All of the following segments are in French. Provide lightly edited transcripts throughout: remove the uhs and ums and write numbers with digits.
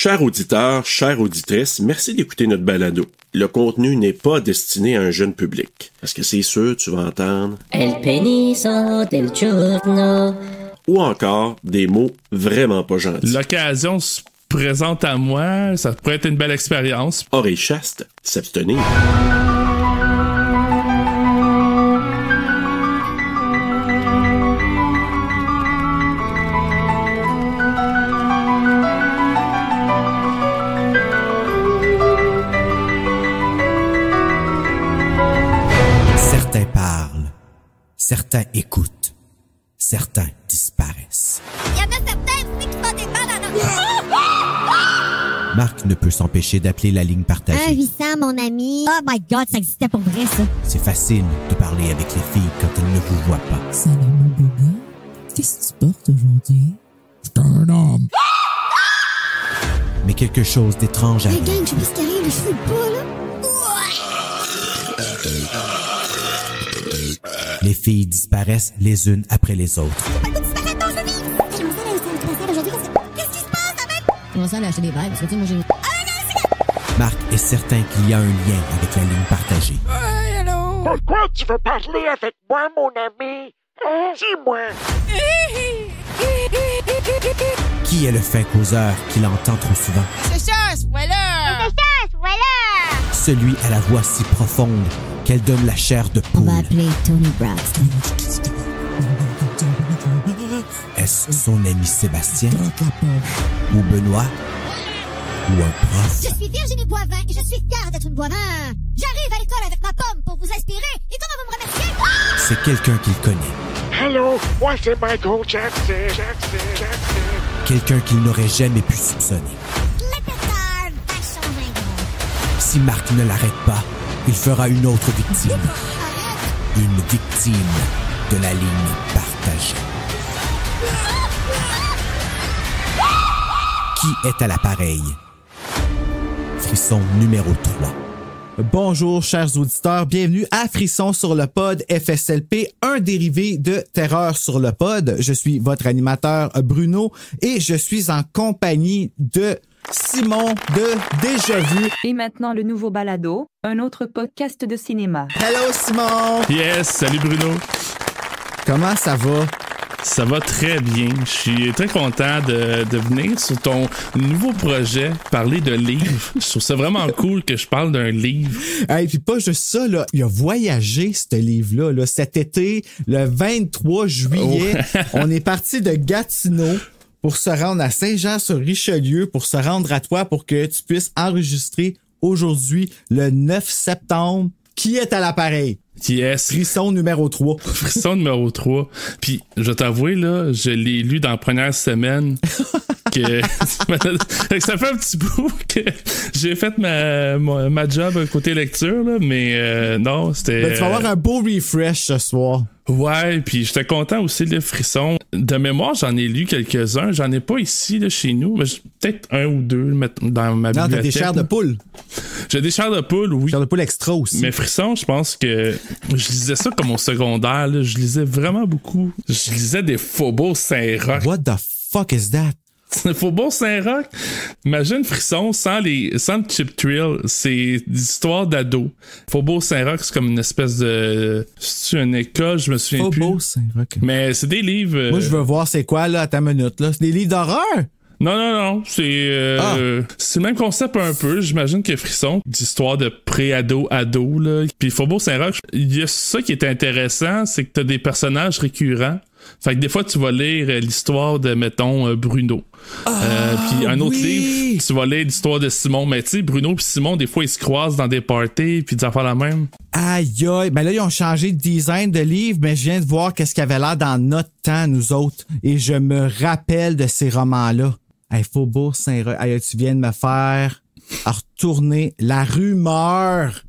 Chers auditeurs, chères auditrices, merci d'écouter notre balado. Le contenu n'est pas destiné à un jeune public. Parce que c'est sûr, tu vas entendre El peniso del giorno. Ou encore des mots vraiment pas gentils. L'occasion se présente à moi, ça pourrait être une belle expérience. Oreille chaste, s'abstenir. Certains parlent, certains écoutent, certains disparaissent. Il y en a certains aussi qui sont des bananes. Marc ne peut s'empêcher d'appeler la ligne partagée. Ah, Wissam, mon ami. Oh my God, ça existait pour vrai, ça. C'est facile de parler avec les filles quand elles ne vous voient pas. Salut, mon beau gars. Qu'est-ce que tu portes aujourd'hui? C'est un homme. Mais quelque chose d'étrange Hey, arrive. gang, je sais pas ce qui arrive, je suis pas, là. Les filles disparaissent les unes après les autres. Pas le goût de disparaître dans la vie. J'aimerais ça aller au centre commercial aujourd'hui. Qu'est-ce qui se passe avec? Comment ça, aller acheter des verres? Parce que, tu sais, moi, j'ai... Marc est certain qu'il y a un lien avec la ligne partagée. Hey, hello! Pourquoi tu veux parler avec moi, mon ami? Dis-moi. Qui est le fin causeur qu'il entend trop souvent? C'est ça, voilà! Celui à la voix si profonde qu'elle donne la chair de On poule. va appeler Tony Braxton. Est-ce son ami Sébastien? Ou Benoît? Ou un prof? Je suis Virginie Boivin et je suis fière d'être une Boivin. J'arrive à l'école avec ma pomme pour vous inspirer. Et comment vous me remerciez? C'est quelqu'un qu'il connaît. Hello, moi c'est Michael Jackson. Quelqu'un qu'il n'aurait jamais pu soupçonner. L'épaisseur vachon vingron. Si Marc ne l'arrête pas, il fera une autre victime. Une victime de la ligne partagée. Qui est à l'appareil? Frisson numéro 3. Bonjour, chers auditeurs. Bienvenue à Frisson sur le pod FSLP, un dérivé de Terreur sur le pod. Je suis votre animateur Bruno et je suis en compagnie de Simon de Déjà Vu. Et maintenant, le nouveau balado, un autre podcast de cinéma. Hello, Simon! Yes, salut Bruno. Comment ça va? Ça va très bien. Je suis très content de venir sur ton nouveau projet, parler de livres. Je trouve ça vraiment cool que je parle d'un livre. Et puis pas juste ça, là, il a voyagé, ce livre-là, là, cet été, le 23 juillet. Oh. On est parti de Gatineau pour se rendre à Saint-Jean-sur-Richelieu, pour se rendre à toi, pour que tu puisses enregistrer aujourd'hui, le 9 septembre. Qui est à l'appareil? Yes. Frisson numéro 3. Frisson numéro 3. Puis, je vais t'avouer, là, je l'ai lu dans la première semaine. que ça fait un petit bout que j'ai fait ma job côté lecture, là, mais non, c'était... Ben, tu vas avoir un beau refresh ce soir. Ouais, puis j'étais content aussi, le Frisson. De mémoire, j'en ai lu quelques-uns. J'en ai pas ici, là, chez nous, mais peut-être un ou deux dans ma bibliothèque. Non, t'as des chairs de poule. J'ai des chairs de poule, oui. Chairs de poule extra aussi. Mais Frisson, je pense que je lisais ça comme au secondaire, là. Je lisais vraiment beaucoup. Je lisais des Faubourg Saint-Roch. What the fuck is that? Faubourg Saint-Roch, imagine Frisson sans le chip thrill, c'est des histoires d'ados. Faubourg Saint-Roch, c'est comme une espèce de... C'est une école, je me souviens plus. Faubourg Saint-Roch. Mais c'est des livres... Moi, je veux voir c'est quoi, là, à ta minute, là. C'est des livres d'horreur? Non, c'est le même concept un peu. J'imagine que Frisson, d'histoire de pré-ado, là. Puis Faubourg Saint-Roch, il y a ça qui est intéressant, c'est que t'as des personnages récurrents. Fait que des fois, tu vas lire l'histoire de, mettons, Bruno. Puis un autre livre, tu vas lire l'histoire de Simon. Mais tu sais, Bruno puis Simon, des fois, ils se croisent dans des parties puis des affaires la même. Aïe, aïe. Ben là, ils ont changé de design de livre, mais je viens de voir qu'est-ce qu'il y avait là dans notre temps, nous autres. Et je me rappelle de ces romans-là. Hey, Faubourg Saint-Roch. Aïe, tu viens de me faire retourner la rumeur.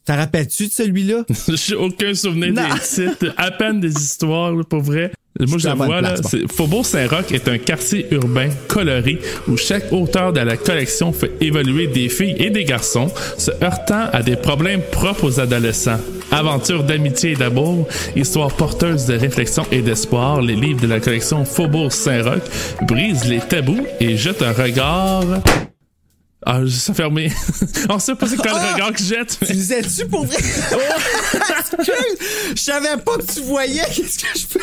T'en rappelles-tu de celui-là? J'ai aucun souvenir des titres, à peine des histoires, là, pour vrai. Moi, je le vois, là. Faubourg Saint-Roch est un quartier urbain coloré où chaque auteur de la collection fait évoluer des filles et des garçons se heurtant à des problèmes propres aux adolescents. Aventures d'amitié et d'amour, histoires porteuses de réflexion et d'espoir, les livres de la collection Faubourg Saint-Roch brisent les tabous et jettent un regard... Ah, ça a fermé. On sait pas c'est quoi le regard que jette. Tu disais-tu pour vrai? Je savais pas que tu voyais. Qu'est-ce que je fais?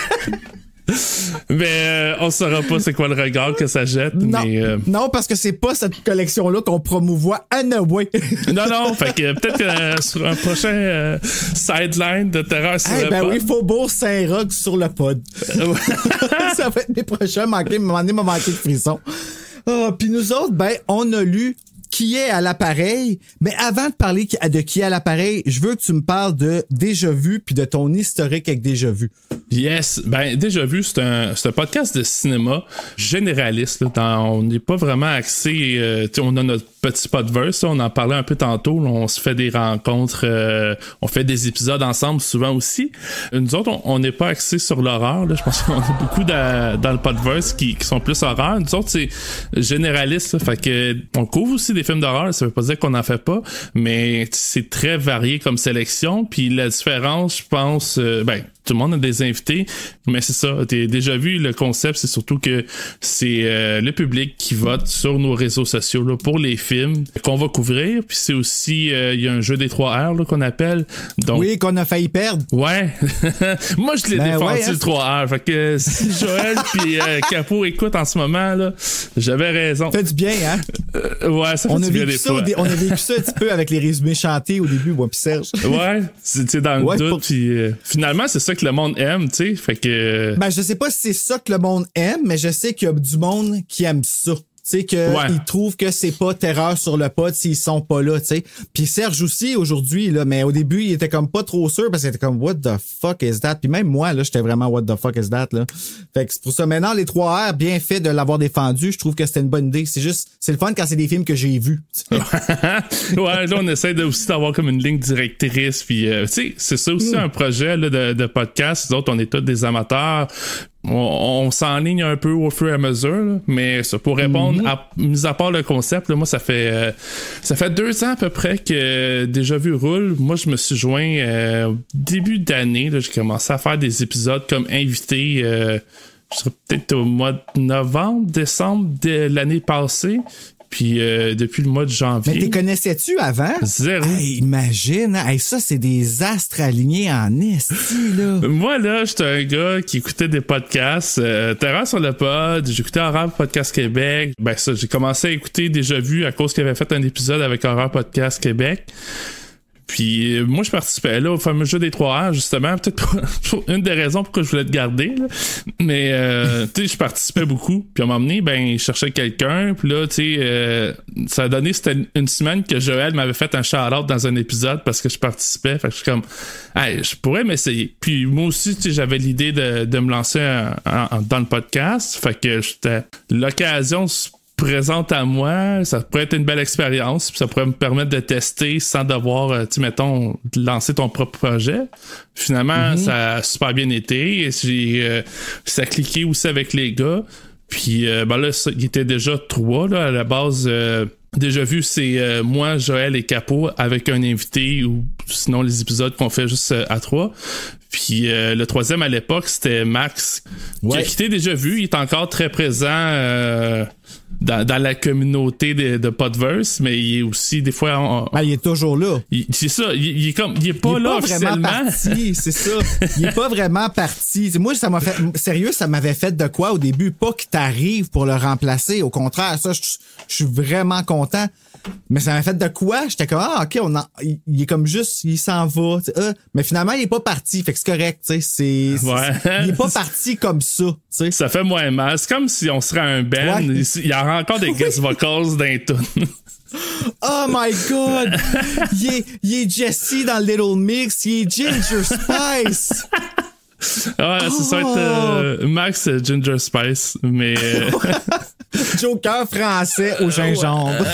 Mais on saura pas c'est quoi le regard que ça jette. Non, mais, non, parce que c'est pas cette collection-là qu'on promouvoit anyway. Non, fait que peut-être que sur un prochain sideline de Terreur sur le pod. Oui, Faubourg Saint-Roch sur le pod. Ça va être mes prochains manqués. M'a manqué de frisson. Puis nous autres, on a lu Qui est à l'appareil. Mais avant de parler de Qui est à l'appareil, je veux que tu me parles de Déjà Vu puis de ton historique avec Déjà Vu. Yes, Déjà Vu, c'est un podcast de cinéma généraliste. Là, on n'est pas vraiment axé. On a notre petit podverse, on en parlait un peu tantôt. Là, on se fait des rencontres, on fait des épisodes ensemble souvent aussi. Nous autres, on n'est pas axé sur l'horreur. Là. Je pense qu'on a beaucoup dans le podverse qui sont plus horreur. Nous autres, c'est généraliste. Là, fait que on couvre aussi des films d'horreur. Ça veut pas dire qu'on n'en fait pas, mais c'est très varié comme sélection. Puis la différence, je pense, tout le monde a des invités, mais c'est ça. T'as déjà vu le concept, c'est surtout que c'est le public qui vote sur nos réseaux sociaux là, pour les films qu'on va couvrir. Puis c'est aussi, il y a un jeu des 3 R là, qu'on appelle. Donc, oui, qu'on a failli perdre. Ouais. Moi, je l'ai défendu le 3 R. Fait que si Joël puis Capo écoutent en ce moment, là, j'avais raison. Ça fait du bien, hein? Ouais, ça fait du bien des fois. On a vécu ça un petit peu avec les résumés chantés au début, moi pis Serge. Ouais, c'est dans le doute. Puis finalement, c'est ça que le monde aime, tu sais. Fait que. Je sais pas si c'est ça que le monde aime, mais je sais qu'il y a du monde qui aime ça. Tu sais, qu'ils trouvent que c'est pas Terreur sur le pod s'ils sont pas là, tu sais. Puis Serge aussi, aujourd'hui, là, mais au début, il était comme pas trop sûr parce qu'il était comme, what the fuck is that? Puis même moi, là, j'étais vraiment what the fuck is that, là. Fait que c'est pour ça. Maintenant, les 3 R, bien fait de l'avoir défendu, je trouve que c'était une bonne idée. C'est le fun quand c'est des films que j'ai vus. Ouais, là, on essaie aussi d'avoir comme une ligne directrice. Puis, tu sais, c'est ça aussi un projet là, de podcast. Nous autres, on est tous des amateurs. On s'enligne un peu au fur et à mesure, là, mais ça, pour répondre, mis à part le concept, là, moi, ça fait 2 ans à peu près que Déjà Vu roule. Moi, je me suis joint début d'année. Là, j'ai commencé à faire des épisodes comme invité. Je serais peut-être au mois de novembre, décembre de l'année passée. Puis depuis le mois de janvier. Mais t'es connaissais-tu avant? Zéro. Hey, imagine, hey, ça c'est des astres alignés en esti, là. Moi là, j'étais un gars qui écoutait des podcasts, Terreur sur le pod, j'écoutais Horreur Podcast Québec. Ça, j'ai commencé à écouter Déjà Vu à cause qu'il avait fait un épisode avec Horreur Podcast Québec. Puis moi je participais là au fameux jeu des 3 R justement, peut-être pour une des raisons pourquoi je voulais te garder là. Mais tu sais je participais beaucoup, puis à un moment donné je cherchais quelqu'un, puis là tu sais ça a donné, c'était une semaine que Joël m'avait fait un shout-out dans un épisode parce que je participais, fait que je suis comme hey, je pourrais m'essayer. Puis moi aussi tu sais j'avais l'idée de me lancer dans le podcast, fait que c'était l'occasion présente à moi, ça pourrait être une belle expérience, puis ça pourrait me permettre de tester sans devoir, tu mettons, lancer ton propre projet. Finalement, ça a super bien été, et ça a cliqué aussi avec les gars, puis là, il était déjà 3, là, à la base. Déjà Vu, c'est moi, Joël et Capo avec un invité, ou sinon les épisodes qu'on fait juste à 3. Puis le 3e à l'époque, c'était Max, qui a quitté Déjà Vu. Il est encore très présent dans la communauté de Podverse, mais il est aussi des fois... il est toujours là. C'est ça, il est pas là officiellement. Parti, c'est ça. Il est pas vraiment parti. Moi, ça m'a fait... Sérieux, ça m'avait fait de quoi au début? Pas que t'arrives pour le remplacer. Au contraire, ça, je suis vraiment content. Mais ça m'a fait de quoi? J'étais comme, OK, il est comme juste, il s'en va. Mais finalement, il est pas parti. Fait que c'est correct, tu sais. Il est pas parti comme ça, tu sais. Ça fait moins mal. C'est comme si on serait un band. Ouais. Il y aura encore des guest vocals dans les tunes. Oh my God! Il est Jesse dans Little Mix. Il est Ginger Spice. Ouais, ça va être Max Ginger Spice, mais... Joker français au gingembre.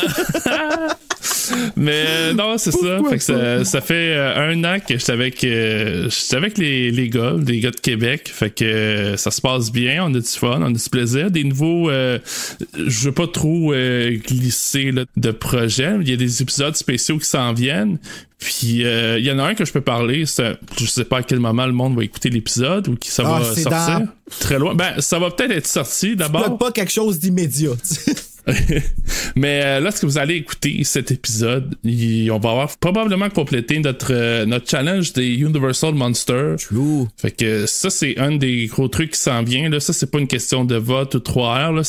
Mais non, c'est ça. Fait que ça fait 1 an que j'étais avec les gars de Québec. Fait que ça se passe bien, on a du fun, on a du plaisir. Des nouveaux, je veux pas trop glisser là, de projets. Il y a des épisodes spéciaux qui s'en viennent. Puis il y en a un que je peux parler. Je sais pas à quel moment le monde va écouter l'épisode ou qui ça va sortir. Très loin. Ben, ça va peut-être être sorti d'abord. Pas quelque chose d'immédiat. Mais lorsque vous allez écouter cet épisode, on va avoir probablement complété notre challenge des Universal Monsters. True. Fait que ça, c'est un des gros trucs qui s'en vient. Là. Ça, c'est pas une question de vote ou 3R. Là.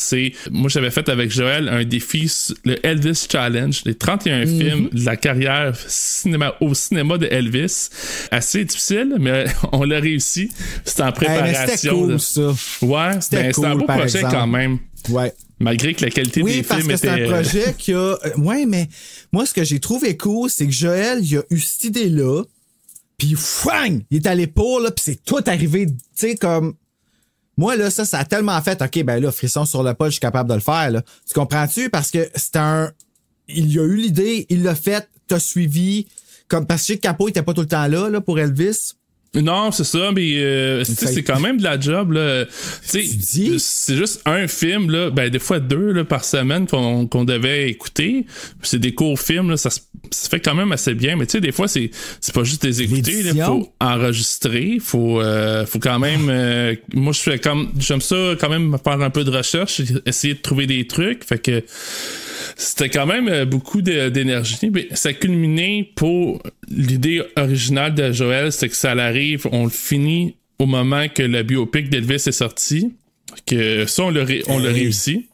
Moi, j'avais fait avec Joël un défi, le Elvis Challenge, les 31 films de la carrière au cinéma de Elvis. Assez difficile, mais on l'a réussi. C'était en préparation. C'était cool, ça. Ouais, c'était cool, un beau projet exemple. Quand même. Ouais. Malgré que la qualité des films était... Oui, parce que c'est un projet qui a... Ouais, mais moi, ce que j'ai trouvé cool, c'est que Joël, il a eu cette idée-là, puis fouang! Il est allé pour, là, puis c'est tout arrivé, tu sais, comme... Moi, là, ça a tellement fait, OK, ben là, frisson sur le pot, je suis capable de le faire, là. Tu comprends-tu? Parce que c'est il a eu l'idée, il l'a fait, t'as suivi, comme parce que Capo, il était pas tout le temps là, pour Elvis. Non, c'est ça, mais c'est quand même de la job, là. C'est juste un film, là, ben des fois 2 là, par semaine qu'on devait écouter. C'est des courts films, là, ça se fait quand même assez bien, mais tu sais, des fois, c'est pas juste les écouter, il faut enregistrer, faut quand même... moi, j'aime ça quand même faire un peu de recherche, essayer de trouver des trucs, fait que c'était quand même beaucoup d'énergie, mais ça a culminé pour l'idée originale de Joël, c'est que ça arrive, on le finit au moment que le biopic d'Elvis est sorti, que ça, on l'a réussi.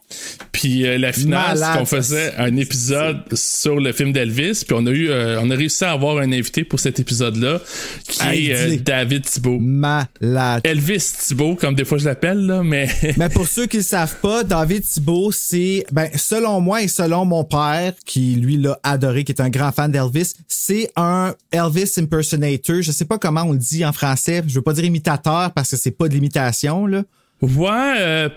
Puis la finale, c'est qu'on faisait un épisode sur le film d'Elvis, puis on a réussi à avoir un invité pour cet épisode-là, qui est David Thibault. Malade. Elvis Thibault, comme des fois je l'appelle, là, mais... Mais pour ceux qui le savent pas, David Thibault, c'est, selon moi et selon mon père, qui lui l'a adoré, qui est un grand fan d'Elvis, c'est un Elvis impersonator. Je sais pas comment on le dit en français. Je veux pas dire imitateur parce que c'est pas de l'imitation, là. Ouais,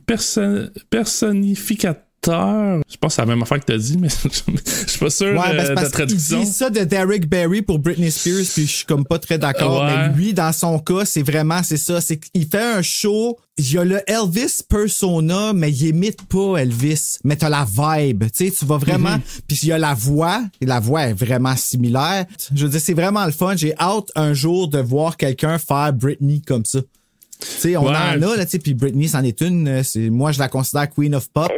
personnificateur. Je pense que c'est la même affaire que t'as dit, mais je suis pas sûr de la traduction. Il dit ça de Derek Barry pour Britney Spears, puis je suis comme pas très d'accord. Ouais. Mais lui, dans son cas, c'est ça. C'est qu'il fait un show, il y a le Elvis persona, mais il imite pas Elvis. Mais t'as la vibe, tu sais, tu vas vraiment... Puis il y a la voix, et la voix est vraiment similaire. Je veux dire, c'est vraiment le fun. J'ai hâte un jour de voir quelqu'un faire Britney comme ça. Tu sais, on en a, là, tu sais, puis Britney, c'en est une. Moi, je la considère Queen of Pop.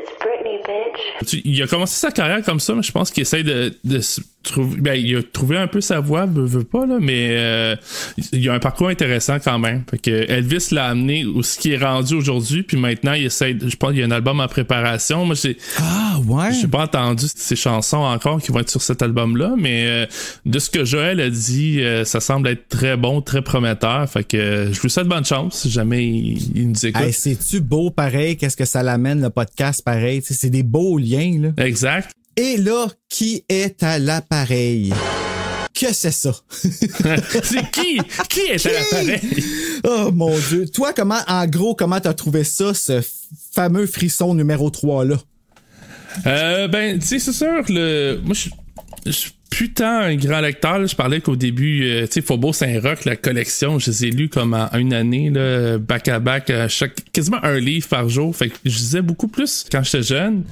Il a commencé sa carrière comme ça, mais je pense qu'il essaie de trouver... Ben, il a trouvé un peu sa voix, veut pas, là, mais il a un parcours intéressant quand même. Fait que Elvis l'a amené où ce qui est rendu aujourd'hui, puis maintenant, il essaie... Je pense qu'il y a un album en préparation. Moi, j'ai pas entendu ces chansons encore qui vont être sur cet album-là, mais de ce que Joël a dit, ça semble être très bon, très prometteur. Fait que je lui souhaite bonne chance si jamais il nous écoute. Hey, c'est-tu beau pareil? Qu'est-ce que ça l'amène, le podcast pareil? T'sais, c'est des beaux liens, là. Exact. Et là, qui est à l'appareil? Que c'est ça? C'est qui? Qui est à l'appareil? Oh mon Dieu. Toi, comment t'as trouvé ça, ce fameux frisson numéro 3 là? Ben, tu sais, c'est sûr, moi, je suis plus tant un grand lecteur, là. Je parlais qu'au début, tu sais, Faubourg Saint-Roch, la collection, je les ai lus comme en une année, là, back à back, quasiment un livre par jour. Fait que je lisais beaucoup plus quand j'étais jeune.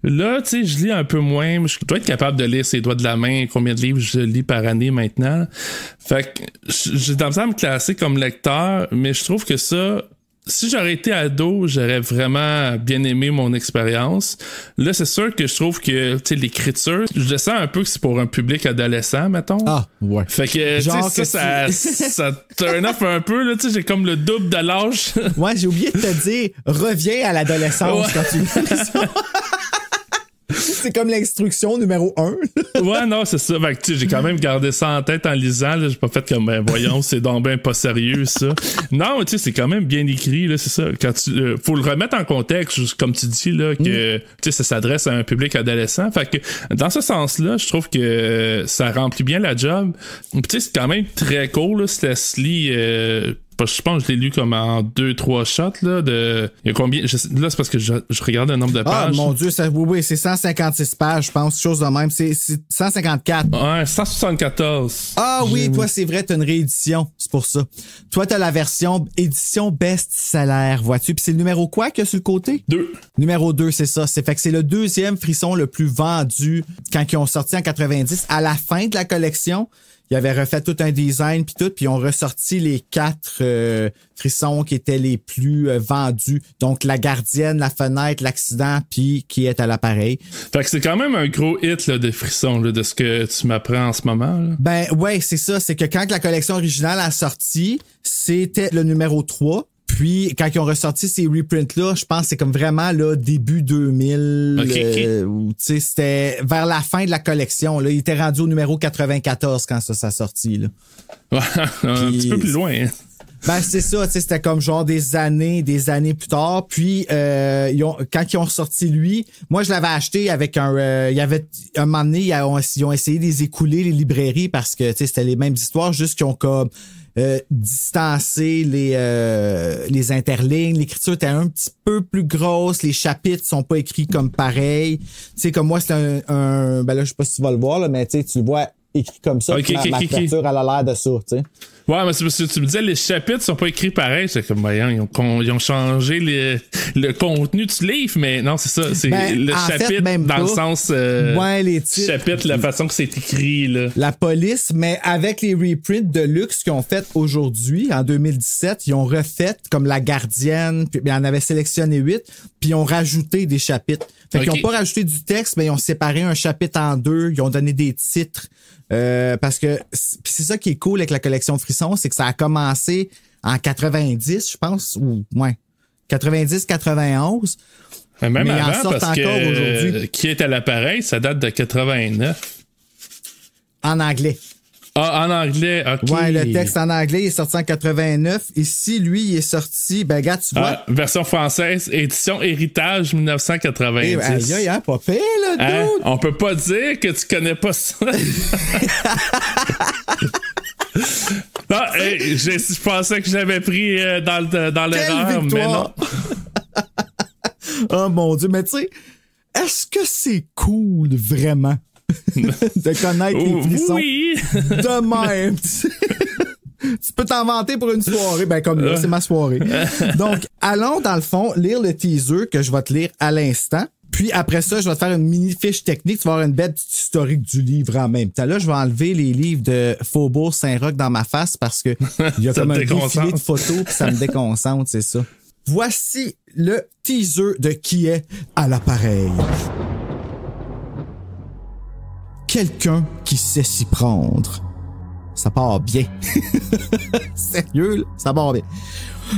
Là, tu sais, je lis un peu moins. Je dois être capable de lire ses doigts de la main, combien de livres je lis par année maintenant. Fait que j'ai tendance à me classer comme lecteur, mais je trouve que ça... Si j'aurais été ado, j'aurais vraiment bien aimé mon expérience. Là, c'est sûr que je trouve que, tu sais, l'écriture, je le sens un peu que c'est pour un public adolescent, mettons. Ah, ouais. Fait que, tu sais, ça turn off un peu, là, tu sais, j'ai comme le double de l'âge. Ouais, j'ai oublié de te dire, reviens à l'adolescence quand tu lis ça. C'est comme l'instruction numéro 1. Ouais, non, c'est ça. Fait que, tu sais, j'ai quand même gardé ça en tête en lisant. Là. J'ai pas fait comme, voyons, c'est donc ben pas sérieux, ça. Non, tu sais, c'est quand même bien écrit, là, c'est ça. Quand faut le remettre en contexte, comme tu dis, là, que, tu sais, ça s'adresse à un public adolescent. Fait que, dans ce sens-là, je trouve que ça remplit bien la job. Puis, tu sais, c'est quand même très cool, là, ça se lit Je pense que je l'ai lu comme en 2-3 shots. Là, il y a combien? Là, c'est parce que je regarde le nombre de pages. Ah, mon Dieu, oui, c'est 156 pages, je pense, chose de même. C'est 154. Ouais, 174. Ah oui, toi, c'est vrai, t'as une réédition. C'est pour ça. Toi, t'as la version édition best-seller, vois-tu? Puis c'est le numéro quoi qu'il y a sur le côté? 2. Numéro 2, c'est ça. Fait que c'est le deuxième frisson le plus vendu quand ils ont sorti en 90. À la fin de la collection, ils avaient refait tout un design puis tout, puis ils ont ressorti les 4 frissons qui étaient les plus vendus. Donc, la gardienne, la fenêtre, l'accident, puis qui est à l'appareil. Fait que c'est quand même un gros hit là, de frissons, là, de ce que tu m'apprends en ce moment. Là. Ben ouais, c'est ça. C'est que quand la collection originale a sorti, c'était le numéro 3. Puis, quand ils ont ressorti ces reprints-là, je pense que c'est comme vraiment là, début 2000. Okay. C'était vers la fin de la collection. Là. Il était rendu au numéro 94 quand ça sorti. Là. Ouais, un petit peu plus loin. Hein. Ben, c'est ça. C'était comme genre des années plus tard. Puis, quand ils ont sorti lui, moi, je l'avais acheté avec il y avait un moment donné, ils ont essayé de les écouler, les librairies, parce que c'était les mêmes histoires, juste qu'ils ont comme distancer les interlignes, l'écriture était un petit peu plus grosse, les chapitres sont pas écrits comme pareil. Tu sais, comme moi, c'est ben là, je sais pas si tu vas le voir, là, mais tu le vois écrit comme ça. Okay, ma couverture, elle a l'air de ça, tu sais. Ouais, mais c'est parce que tu me disais, les chapitres sont pas écrits pareil. C'est comme, voyons, ils ont changé le contenu du livre, mais non, c'est ça. C'est le chapitre dans pas. Le sens. Les titres. Chapitre, la façon que c'est écrit, là. La police, mais avec les reprints de luxe qu'ils ont fait aujourd'hui, en 2017, ils ont refait comme la gardienne, puis ils en avaient sélectionné 8, puis ils ont rajouté des chapitres. Fait qu'ils ont pas rajouté du texte, mais ils ont séparé un chapitre en 2, ils ont donné des titres. Parce que c'est ça qui est cool avec la collection de frissons, c'est que ça a commencé en 90, je pense, ou 90-91. Même mais avant, parce que qui est à l'appareil, ça date de 89. En anglais. Ah, en anglais, OK. Ouais, le texte en anglais il est sorti en 89. Ici, lui, il est sorti, ben regarde, tu vois. Version française, édition Héritage 1990. Aïe, pas pire, là, dude. On peut pas dire que tu connais pas ça. Non, je pensais que j'avais pris dans l'erreur, mais non. Oh mon Dieu, mais tu sais, est-ce que c'est cool, vraiment? De connaître les frissons de même. Tu peux t'en vanter pour une soirée. Ben comme là, c'est ma soirée. Donc, allons dans le fond lire le teaser que je vais te lire à l'instant. Puis après ça, je vais te faire une mini fiche technique. Tu vas avoir une belle petite historique du livre en même temps. Là, je vais enlever les livres de Faubourg Saint-Roch dans ma face parce que il y a comme un défilé de photos puis ça me déconcentre, c'est ça. Voici le teaser de qui est à l'appareil. Quelqu'un qui sait s'y prendre. Ça part bien. Sérieux, là? Ça part bien.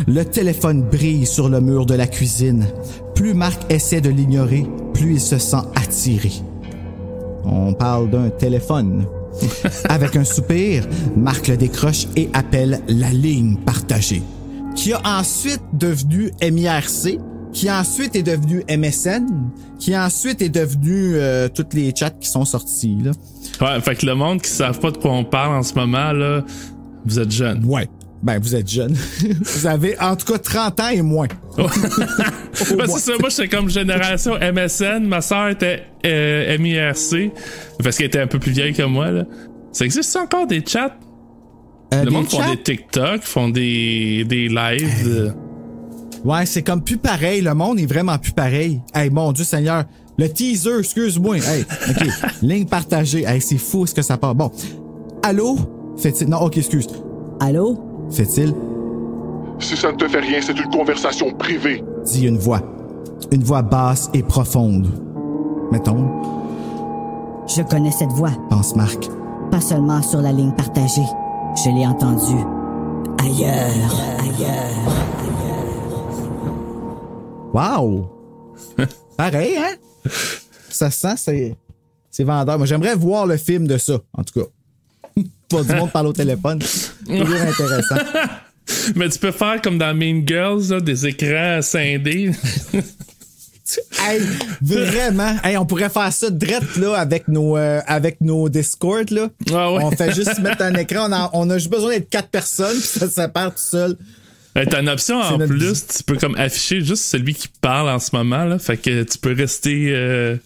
Le téléphone brille sur le mur de la cuisine. Plus Marc essaie de l'ignorer, plus il se sent attiré. On parle d'un téléphone. Avec un soupir, Marc le décroche et appelle la ligne partagée, qui a ensuite devenu MIRC, qui ensuite est devenu MSN, qui ensuite est devenu toutes les chats qui sont sortis, là. Ouais, fait que le monde qui ne savent pas de quoi on parle en ce moment, là, vous êtes jeune. Ouais. Ben, vous êtes jeune. Vous avez en tout cas 30 ans et moins. Ben, c'est ça, moi j'étais comme génération MSN, ma soeur était MIRC, parce qu'elle était un peu plus vieille que moi, là. Ça existe encore des chats? Le monde font des TikTok, font des lives. Ouais, c'est comme plus pareil. Le monde est vraiment plus pareil. Hey, mon Dieu Seigneur. Le teaser, excuse-moi. Hey, OK. Ligne partagée. Hey, c'est fou ce que ça part. Bon. Allô? Fait-il... Non, OK, excuse. Allô? Fait-il? Si ça ne te fait rien, c'est une conversation privée. Dit une voix. Une voix basse et profonde. Mettons. Je connais cette voix. Pense Marc. Pas seulement sur la ligne partagée. Je l'ai entendue. Ailleurs. Wow! Pareil, hein? Ça sent, c'est vendeur. Moi, j'aimerais voir le film de ça, en tout cas. Pas du monde parle au téléphone. Toujours intéressant. Mais tu peux faire comme dans Mean Girls, là, des écrans scindés. Hey, vraiment. Hey, on pourrait faire ça direct là avec nos Discord là. Ah ouais. On fait juste mettre un écran. On a juste besoin d'être 4 personnes puis ça se sépare tout seul. T'as une option en plus, tu peux comme afficher juste celui qui parle en ce moment là, fait que tu peux rester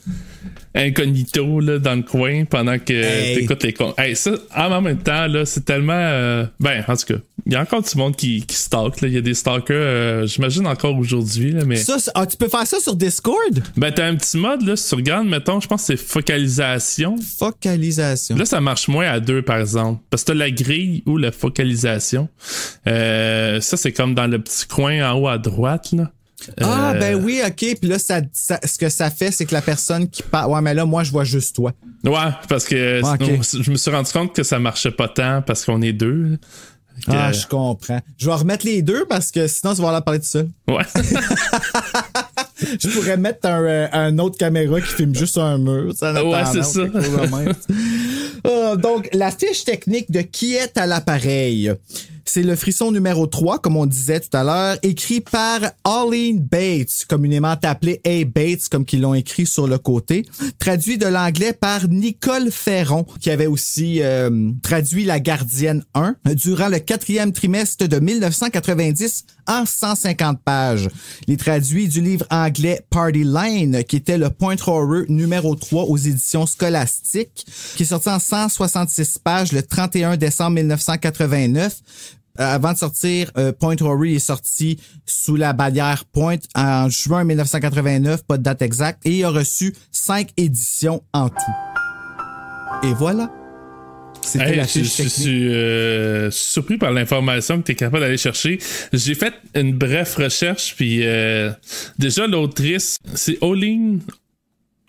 incognito là, dans le coin pendant que t'écoutes les comptes. Hey, ça, en même temps, là, c'est tellement... en tout cas, il y a encore du monde qui stalk. Il y a des stalkers, j'imagine encore aujourd'hui. Là, mais... Ça, tu peux faire ça sur Discord? Ben, t'as un petit mode, là, si tu regardes, mettons, je pense que c'est focalisation. Focalisation. Là, ça marche moins à 2, par exemple. Parce que t'as la grille ou la focalisation. Ça, c'est comme dans le petit coin en haut à droite, là. Ben oui, ok. Puis là, ce que ça fait, c'est que la personne qui parle... Ouais, mais là, moi, je vois juste toi. Ouais, parce que je me suis rendu compte que ça marchait pas tant parce qu'on est 2. Je comprends. Je vais remettre les 2 parce que sinon, tu vas leur parler tout seul. Ouais. Je pourrais mettre un autre caméra qui filme juste un mur. Ouais, c'est ça. Donc, la fiche technique de qui est à l'appareil. C'est le frisson numéro 3, comme on disait tout à l'heure, écrit par Arlene Bates, communément appelé A. Bates, comme qu'ils l'ont écrit sur le côté, traduit de l'anglais par Nicole Ferron, qui avait aussi traduit La Gardienne 1 durant le 4e trimestre de 1990 en 150 pages. Les traduits du livre anglais Party Line, qui était le Point Horror numéro 3 aux éditions Scolastiques, qui est sorti en 166 pages le 31 décembre 1989. Avant de sortir, Point Horror est sorti sous la bannière Point en juin 1989, pas de date exacte, et il a reçu 5 éditions en tout. Et voilà. C'était la fiche technique. Je suis surpris par l'information que tu es capable d'aller chercher. J'ai fait une brève recherche, puis déjà l'autrice, c'est Arlene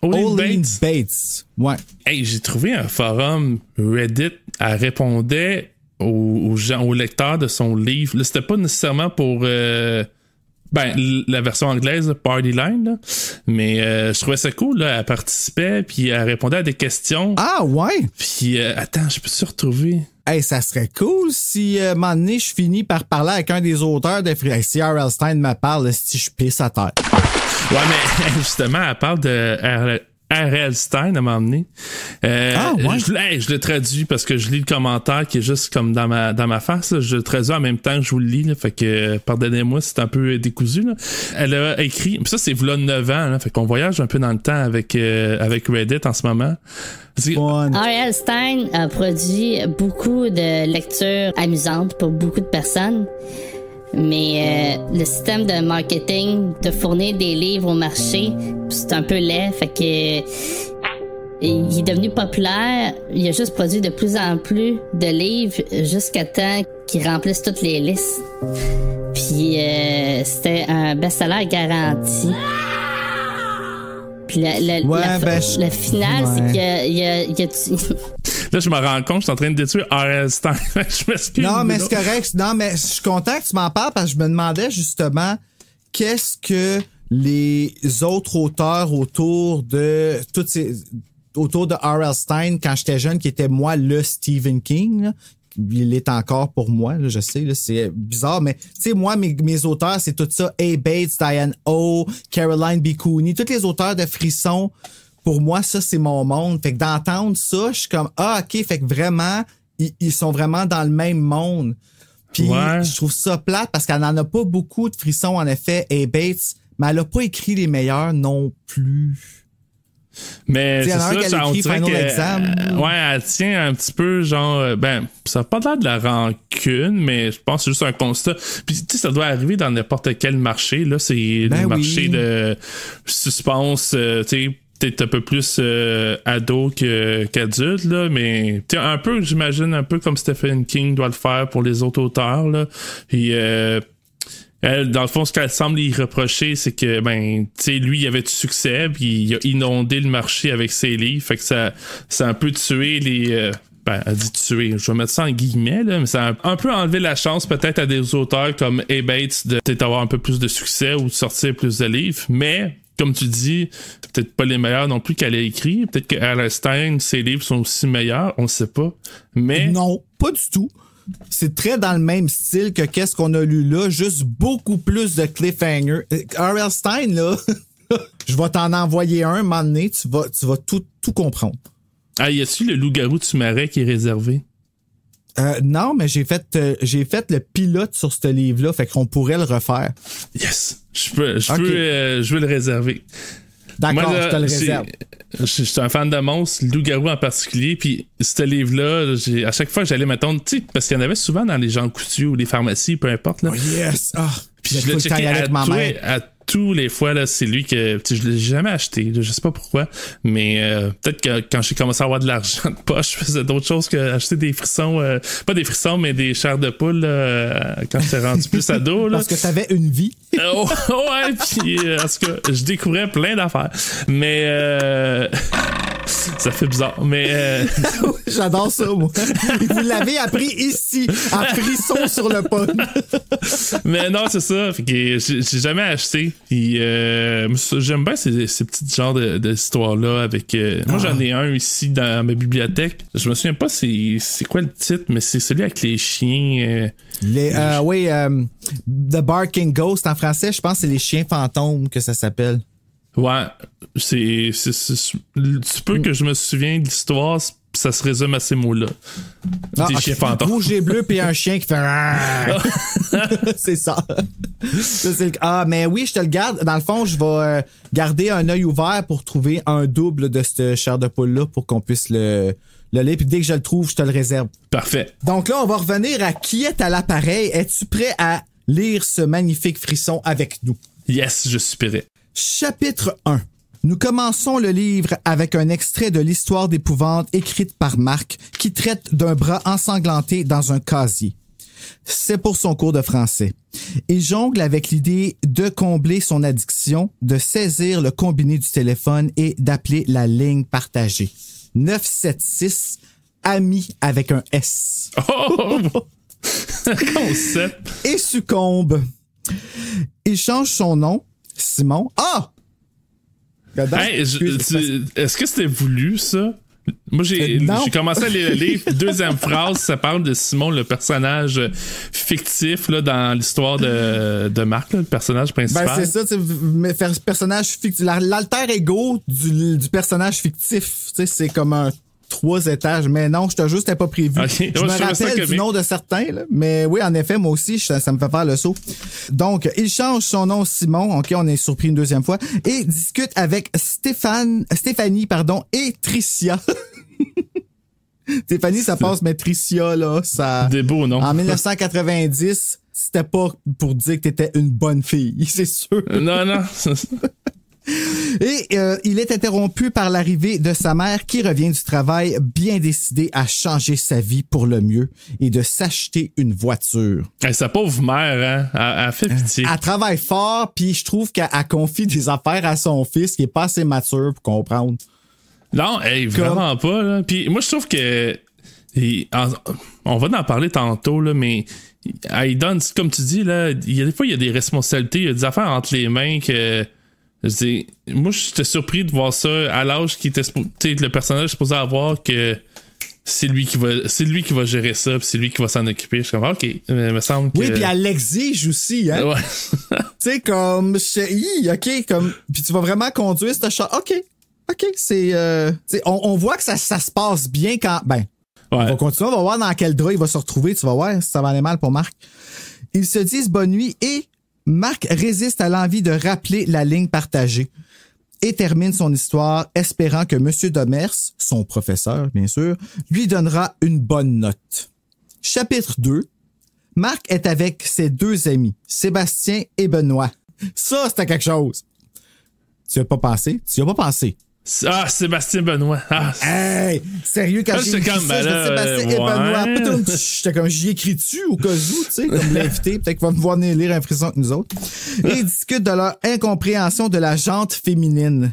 Bates. Ouais. Hey, j'ai trouvé un forum Reddit, elle répondait aux gens, aux lecteurs de son livre. Là, c'était pas nécessairement pour la version anglaise, Party Line, là. Mais je trouvais ça cool, là. Elle participait, puis elle répondait à des questions. Ah, ouais? Puis, attends, je peux se retrouver. Hey, ça serait cool si, un moment donné, je finis par parler avec un des auteurs de Free. Hey, si R.L. Stein me parle, si je pisse à terre. Ouais, mais justement, elle parle de R.L. Stein à un moment donné. Je le traduis parce que je lis le commentaire qui est juste comme dans ma face. Là. Je le traduis en même temps que je vous le lis. Là. Fait que, pardonnez-moi, c'est un peu décousu. Là. Elle a écrit, ça c'est v'là 9 ans. Là. Fait qu'on voyage un peu dans le temps avec Reddit en ce moment. R.L. Stein a produit beaucoup de lectures amusantes pour beaucoup de personnes. Mais le système de marketing de fournir des livres au marché, c'est un peu laid. Fait que il est devenu populaire. Il a juste produit de plus en plus de livres jusqu'à temps qu'il remplisse toutes les listes. Puis c'était un best-seller garanti. Puis le final, c'est qu'il y a Là, je me rends compte, je suis en train de détruire R.L. Stein. Je m'excuse. Non, mais c'est correct. Non, mais je suis content que tu m'en parles parce que je me demandais justement qu'est-ce que les autres auteurs autour de R.L. Stein, quand j'étais jeune, qui était moi le Stephen King, là, il est encore pour moi, là, je sais, là, c'est bizarre, mais tu sais, moi, mes auteurs, c'est tout ça. A. Bates, Diane O, Caroline B. Cooney, tous les auteurs de Frisson. Pour moi, ça, c'est mon monde. Fait que d'entendre ça, je suis comme, OK, fait que vraiment, ils sont vraiment dans le même monde. Puis, je trouve ça plate parce qu'elle n'en a pas beaucoup de Frissons, en effet, A. Bates, mais elle a pas écrit les meilleurs non plus. Mais c'est ça, on dirait que elle tient un petit peu genre ça n'a pas l'air de la rancune, mais je pense que c'est juste un constat. Puis tu sais, ça doit arriver dans n'importe quel marché là, c'est le marché de suspense, tu sais, peut-être un peu plus ado qu'adulte là, mais un peu, j'imagine un peu comme Stephen King doit le faire pour les autres auteurs là. Puis elle, dans le fond, ce qu'elle semble y reprocher, c'est que, tu sais, lui, il avait du succès, puis il a inondé le marché avec ses livres, fait que ça a un peu tué les... elle dit tuer, je vais mettre ça en guillemets, là, mais ça a un peu enlevé la chance peut-être à des auteurs comme A. Bates de peut-être avoir un peu plus de succès ou de sortir plus de livres, mais... Comme tu dis, c'est peut-être pas les meilleurs non plus qu'elle a écrit. Peut-être que R.L. Stein, ses livres sont aussi meilleurs, on ne sait pas. Mais... Non, pas du tout. C'est très dans le même style que qu'est-ce qu'on a lu là, juste beaucoup plus de cliffhanger. R.L. Stein, là, Je vais t'en envoyer un moment donné, tu vas tout comprendre. Ah, y a-tu le loup-garou du marais qui est réservé? Non, mais j'ai fait le pilote sur ce livre-là, fait qu'on pourrait le refaire. Yes! Je veux le réserver. D'accord, je te le réserve. Je suis un fan de monstres, le loup-garou en particulier, puis ce livre-là, à chaque fois que j'allais, mettons, tu sais, parce qu'il y en avait souvent dans les Jean Coutu ou les pharmacies, peu importe. Là. Oh yes! Puis je le checkais à tous les fois, là, c'est lui que je l'ai jamais acheté. Là, je sais pas pourquoi, mais peut-être que quand j'ai commencé à avoir de l'argent de poche, je faisais d'autres choses que acheter des frissons, pas des frissons, mais des chairs de poule quand j'étais rendu plus ado. Là. Parce que t'avais une vie. Ouais, puis en tout cas, je découvrais plein d'affaires. Mais ça fait bizarre, mais j'adore ça, moi. Vous l'avez appris ici, en frisson sur le pod. Mais non, c'est ça. Fait que j'ai jamais acheté. Puis j'aime bien ces petits genres d'histoires-là avec. Moi, j'en ai un ici dans ma bibliothèque. Je me souviens pas c'est quoi le titre, mais c'est celui avec les chiens. Oui, The Barking Ghost en français, je pense que c'est les chiens fantômes que ça s'appelle. Ouais, c'est tu peux que je me souviens de l'histoire, ça se résume à ces mots-là. Des chiens fantômes. Rouge et bleu, puis un chien qui fait c'est ça. Mais oui, je te le garde. Dans le fond, je vais garder un œil ouvert pour trouver un double de cette chair de poule-là pour qu'on puisse le lire. Puis dès que je le trouve, je te le réserve. Parfait. Donc là, on va revenir à qui est à l'appareil. Es-tu prêt à lire ce magnifique frisson avec nous? Yes, je suis prêt. Chapitre 1. Nous commençons le livre avec un extrait de l'histoire d'épouvante écrite par Marc qui traite d'un bras ensanglanté dans un casier. C'est pour son cours de français. Il jongle avec l'idée de combler son addiction, de saisir le combiné du téléphone et d'appeler la ligne partagée. 976, ami avec un S. Oh! Concept. Et succombe. Il change son nom. Simon. Ah! Hey, est-ce que c'était voulu, ça? Moi, j'ai commencé à lire le livre. Deuxième phrase, ça parle de Simon, le personnage fictif là, dans l'histoire de Marc, là, le personnage principal. Ben, c'est ça, tu personnage fictif. L'alter ego du personnage fictif, c'est comme un 3 étages, mais non, je te jure, c'était pas prévu. Okay. Je me rappelle du nom de certains, là, mais oui, en effet, moi aussi, ça me fait faire le saut. Donc, il change son nom Simon, ok, on est surpris une deuxième fois, et discute avec Stéphanie, et Tricia. Stéphanie, ça passe, mais Tricia, là, ça... Des beaux noms. En 1990, c'était pas pour dire que t'étais une bonne fille, c'est sûr. Non. Et il est interrompu par l'arrivée de sa mère qui revient du travail bien décidée à changer sa vie pour le mieux et de s'acheter une voiture. Hey, sa pauvre mère, hein, elle fait pitié. Elle travaille fort, puis je trouve qu'elle confie des affaires à son fils qui est pas assez mature pour comprendre. Non, vraiment pas. Là. Puis moi, je trouve que... on va en parler tantôt, là, mais il donne, comme tu dis, là, des fois, il y a des responsabilités, il y a des affaires entre les mains que... moi, j'étais surpris de voir ça à l'âge qui était le personnage supposé avoir que c'est lui qui va gérer ça, puis c'est lui qui va s'en occuper. Je suis comme, OK, il me semble que... Oui, puis elle l'exige aussi, hein? Ouais. Tu sais, comme, OK, comme, puis tu vas vraiment conduire ce chat. OK, c'est... on voit que ça se passe bien quand... Ben, ouais. On va continuer, on va voir dans quel drap il va se retrouver, tu vas voir si ça va aller mal pour Marc. Ils se disent bonne nuit et... Marc résiste à l'envie de rappeler la ligne partagée et termine son histoire espérant que M. Demers, son professeur bien sûr, lui donnera une bonne note. Chapitre 2. Marc est avec ses deux amis, Sébastien et Benoît. Ça, c'était quelque chose. Tu y as pas pensé? Ah, Sébastien Benoît. Ah. Hey! Sérieux, quand j'ai écrit ça, Sébastien et Benoît, j'étais comme, j'y écris-tu au cas où, tu sais, comme l'invité, peut-être qu'il va me voir venir lire un frisson que nous autres. Et ils discutent de leur incompréhension de la jante féminine.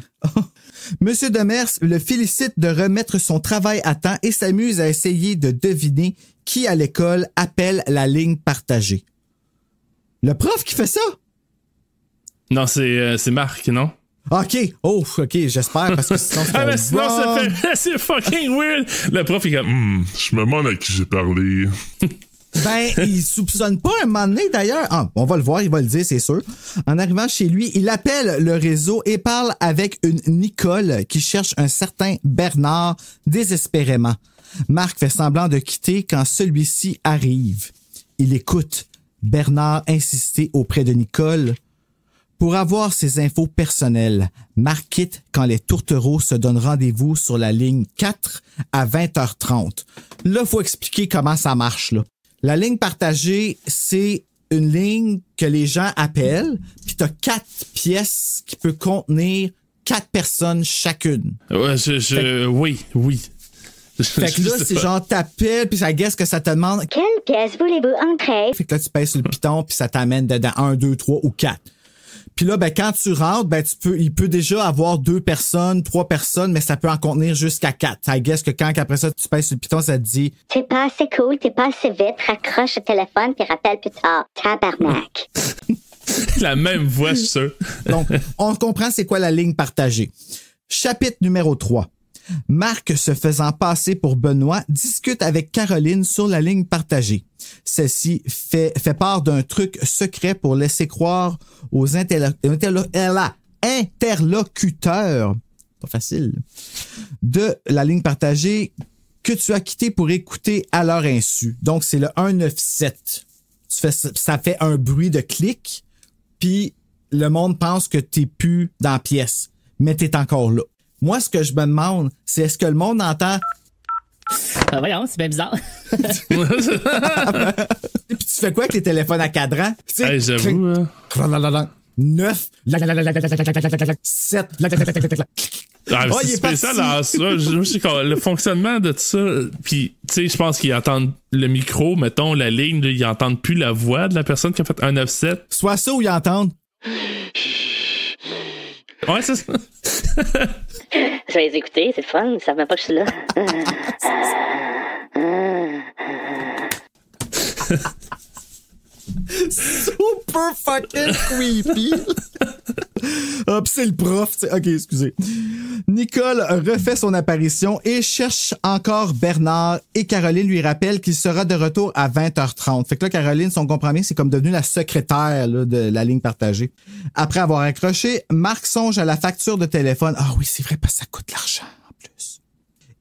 Monsieur Demers le félicite de remettre son travail à temps et s'amuse à essayer de deviner qui à l'école appelle la ligne partagée. Le prof qui fait ça? Non, c'est Marc, non? OK, j'espère, parce que sinon c'est fucking weird. Le prof est comme, je me demande à qui j'ai parlé. Ben, il soupçonne pas un moment donné, d'ailleurs. Ah, on va le voir, il va le dire, c'est sûr. En arrivant chez lui, il appelle le réseau et parle avec une Nicole qui cherche un certain Bernard désespérément. Marc fait semblant de quitter quand celui-ci arrive. Il écoute Bernard insister auprès de Nicole. Pour avoir ses infos personnelles, Marc quitte quand les tourtereaux se donnent rendez-vous sur la ligne 4 à 20h30. Là, faut expliquer comment ça marche, là. La ligne partagée, c'est une ligne que les gens appellent, puis t'as 4 pièces qui peuvent contenir 4 personnes chacune. Ouais, oui. Fait que là, c'est genre t'appelles, puis ça guesse que ça te demande Quelle pièce voulez-vous entrer? Fait que là, tu pèses sur le piton, puis ça t'amène dedans 1, 2, 3 ou 4. Puis là, ben, quand tu rentres, ben, il peut déjà avoir 2 personnes, 3 personnes, mais ça peut en contenir jusqu'à 4. Ça guesse que quand après ça, tu pèses sur le piton, ça te dit T'es pas assez cool, t'es pas assez vite, raccroche le téléphone puis rappelle plus tard. Tabarnak. La même voix, je suis sûr. Donc, on comprend c'est quoi la ligne partagée. Chapitre numéro 3. Marc, se faisant passer pour Benoît, discute avec Caroline sur la ligne partagée. Celle-ci fait part d'un truc secret pour laisser croire aux interlocuteurs, pas facile, de la ligne partagée que tu as quitté pour écouter à leur insu. Donc, c'est le 197. Ça fait un bruit de clic, puis le monde pense que t'es plus dans la pièce, mais t'es encore là. Moi, ce que je me demande, c'est est-ce que le monde entend... Voyons, c'est bien bizarre. Puis tu fais quoi avec les téléphones à cadran? Hey, j'avoue. 9, 7, c'est spécial dans ça. Je sais que le fonctionnement de tout ça, puis tu sais, je pense qu'ils entendent le micro, mettons, la ligne, là, ils entendent plus la voix de la personne qui a fait 197. Soit ça ou ils entendent. Ouais, c'est ça. Je vais les écouter, c'est le fun, ils savent même pas que je suis là. Super fucking creepy. Hop, c'est le prof. OK, excusez. Nicole refait son apparition et cherche encore Bernard et Caroline lui rappelle qu'il sera de retour à 20h30. Fait que là, Caroline, si on comprend bien, c'est comme devenue la secrétaire là, de la ligne partagée. Après avoir accroché, Marc songe à la facture de téléphone. Ah oui, c'est vrai, parce que ça coûte de l'argent en plus.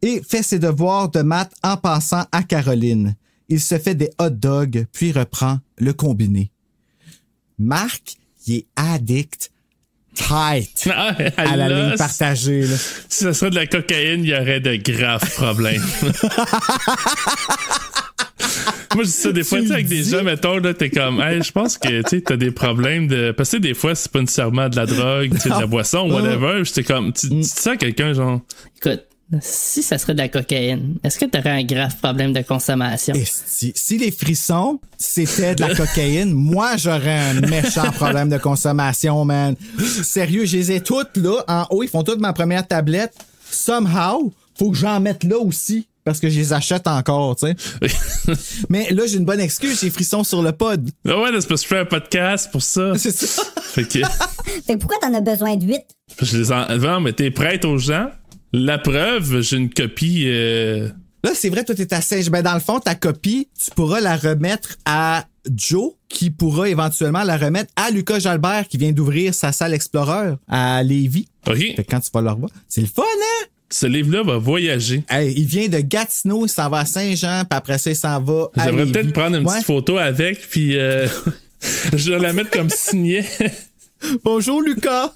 Et fait ses devoirs de maths en pensant à Caroline. Il se fait des hot dogs, puis reprend le combiné. Marc, il est addict tight à la ligne partagée. Là. Si ça serait de la cocaïne, il y aurait de graves problèmes. Moi, je dis ça des fois, tu sais, avec des gens, mettons, là, t'es comme, hey, je pense que, tu sais, t'as des problèmes de. Parce que des fois, c'est pas nécessairement de la drogue, tu sais, de la boisson, whatever. J'étais comme, tu dis ça à quelqu'un, genre. Écoute, si ça serait de la cocaïne, est-ce que t'aurais un grave problème de consommation? Si les frissons, c'était de la cocaïne, moi, j'aurais un méchant problème de consommation, man. Sérieux, je les ai toutes là, en haut, ils font toutes ma première tablette. Somehow, faut que j'en mette là aussi. Parce que je les achète encore, tu sais. Mais là, j'ai une bonne excuse, j'ai frissons sur le pod. Ah ouais, c'est parce que je fais un podcast pour ça. C'est ça. Fait que... Fait pourquoi t'en as besoin de 8? Non, mais t'es prête aux gens? La preuve, j'ai une copie... Là, c'est vrai, toi, t'es à Saint... Ben, dans le fond, ta copie, tu pourras la remettre à Joe, qui pourra éventuellement la remettre à Lucas Jalbert, qui vient d'ouvrir sa salle Explorer à Lévis. OK. Fait que quand tu vas le revoir, c'est le fun, hein? Ce livre-là va voyager. Hey, il vient de Gatineau, il s'en va à Saint-Jean, puis après ça, il s'en va à J'aimerais Lévis. peut-être prendre une petite photo avec, puis je vais la mettre comme signet. Bonjour, Lucas!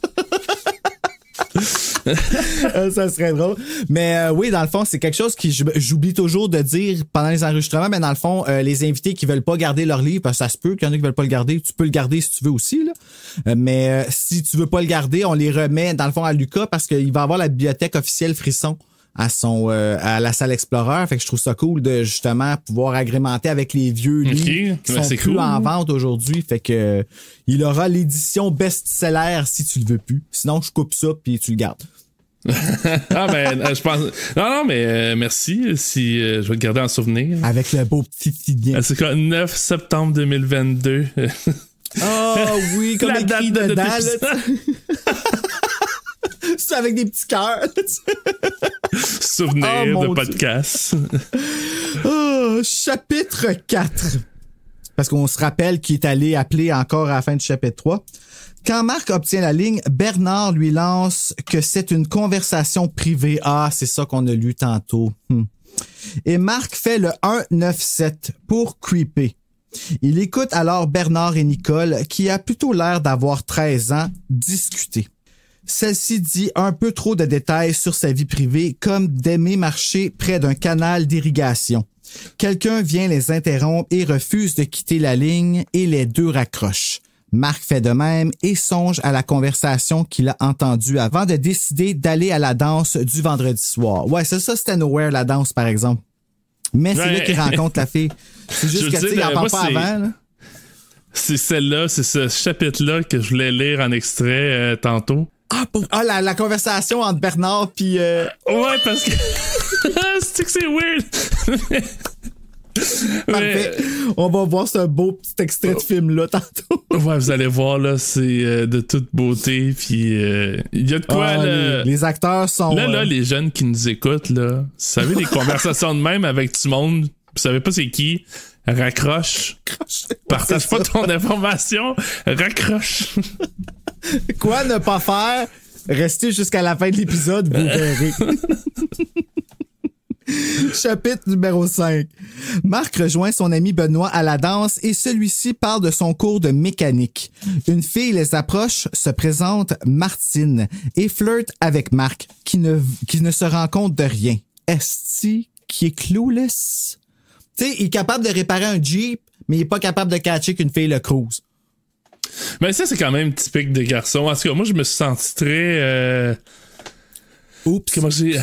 Ça serait drôle. Mais oui, dans le fond, c'est quelque chose que j'oublie toujours de dire pendant les enregistrements, mais dans le fond, les invités qui veulent pas garder leur livre, parce que ça se peut qu'il y en a qui veulent pas le garder, tu peux le garder si tu veux aussi, là. Mais si tu veux pas le garder, on les remet dans le fond à Lucas parce qu'il va avoir la bibliothèque officielle Frisson à à la salle Explorer. Fait que je trouve ça cool de justement pouvoir agrémenter avec les vieux livres qui sont plus en vente aujourd'hui. Fait que il aura l'édition best-seller si tu le veux plus. Sinon, je coupe ça puis tu le gardes. Ah ben, je pense... Non, mais merci. Si je vais le garder en souvenir. Avec le beau petit signet. C'est quoi, 9 septembre 2022. Oh oui, comme la date écrit de dedans. C'est avec des petits cœurs. Souvenir de podcast. Chapitre 4. parce qu'on se rappelle qu'il est allé appeler encore à la fin du chapitre 3. Quand Marc obtient la ligne, Bernard lui lance que c'est une conversation privée. Ah, c'est ça qu'on a lu tantôt. Et Marc fait le 197 pour creeper. Il écoute alors Bernard et Nicole, qui a plutôt l'air d'avoir 13 ans, discuter. Celle-ci dit un peu trop de détails sur sa vie privée, comme d'aimer marcher près d'un canal d'irrigation. Quelqu'un vient les interrompre et refuse de quitter la ligne et les deux raccrochent. Marc fait de même et songe à la conversation qu'il a entendue avant de décider d'aller à la danse du vendredi soir. Ouais, c'est ça, c'était Nowhere, la danse, par exemple. Mais c'est là qu'il rencontre la fille. C'est juste que, tu sais, il en parle pas avant, là. C'est celle-là, c'est ce chapitre-là que je voulais lire en extrait tantôt. La conversation entre Bernard puis... Ouais, parce que... c'est que c'est weird. Parfait. On va voir ce beau petit extrait de film-là tantôt. Ouais, vous allez voir, là, c'est de toute beauté. Puis il y a de quoi, là. Les acteurs sont... Là, les jeunes qui nous écoutent, là, vous savez, des conversations de même avec tout le monde, vous savez pas c'est qui, raccroche. Partage pas ton information, raccroche. Quoi ne pas faire? Restez jusqu'à la fin de l'épisode, vous verrez. Chapitre numéro 5. Marc rejoint son ami Benoît à la danse et celui-ci parle de son cours de mécanique. Une fille les approche, se présente Martine et flirte avec Marc qui ne se rend compte de rien. Esti qui est clueless. Tu sais, il est capable de réparer un Jeep, mais il est pas capable de catcher qu'une fille le cruise. Mais ça, c'est quand même typique des garçons. En tout cas, moi, je me suis senti très... Oups. Comment j'ai...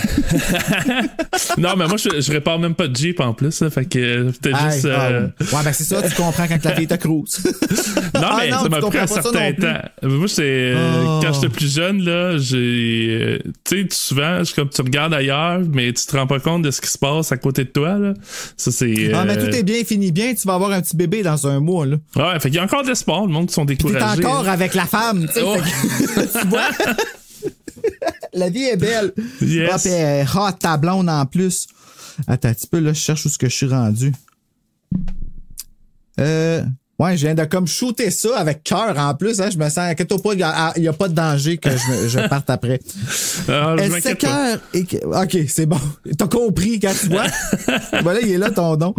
Non, mais moi, je répare même pas de Jeep en plus. Là, fait que peut-être juste... Ouais, ben c'est ça, tu comprends quand la fille te cruise. Non, mais ça m'a pris un certain temps. Moi, c'est... Quand j'étais plus jeune, là, j'ai... tu sais, souvent, comme tu regardes ailleurs, mais tu te rends pas compte de ce qui se passe à côté de toi, là. Ça, c'est... Ah, mais tout est bien, fini bien. Tu vas avoir un petit bébé dans un mois, là. Ouais, fait qu'il y a encore de l'espoir. Le monde qui sont découragés. T'es encore avec la femme, tu sais. Oh. Tu vois? La vie est belle. Yes. Ah, pis elle est hot, ta blonde en plus. Attends un petit peu, là, je cherche où je suis rendu. Ouais, je viens de comme shooter ça avec cœur en plus. Hein, je me sens, inquiète-toi pas, il n'y a pas de danger que je parte après. Elle s'écœure. OK, c'est bon. T'as compris quand tu vois. Voilà, il est là ton don.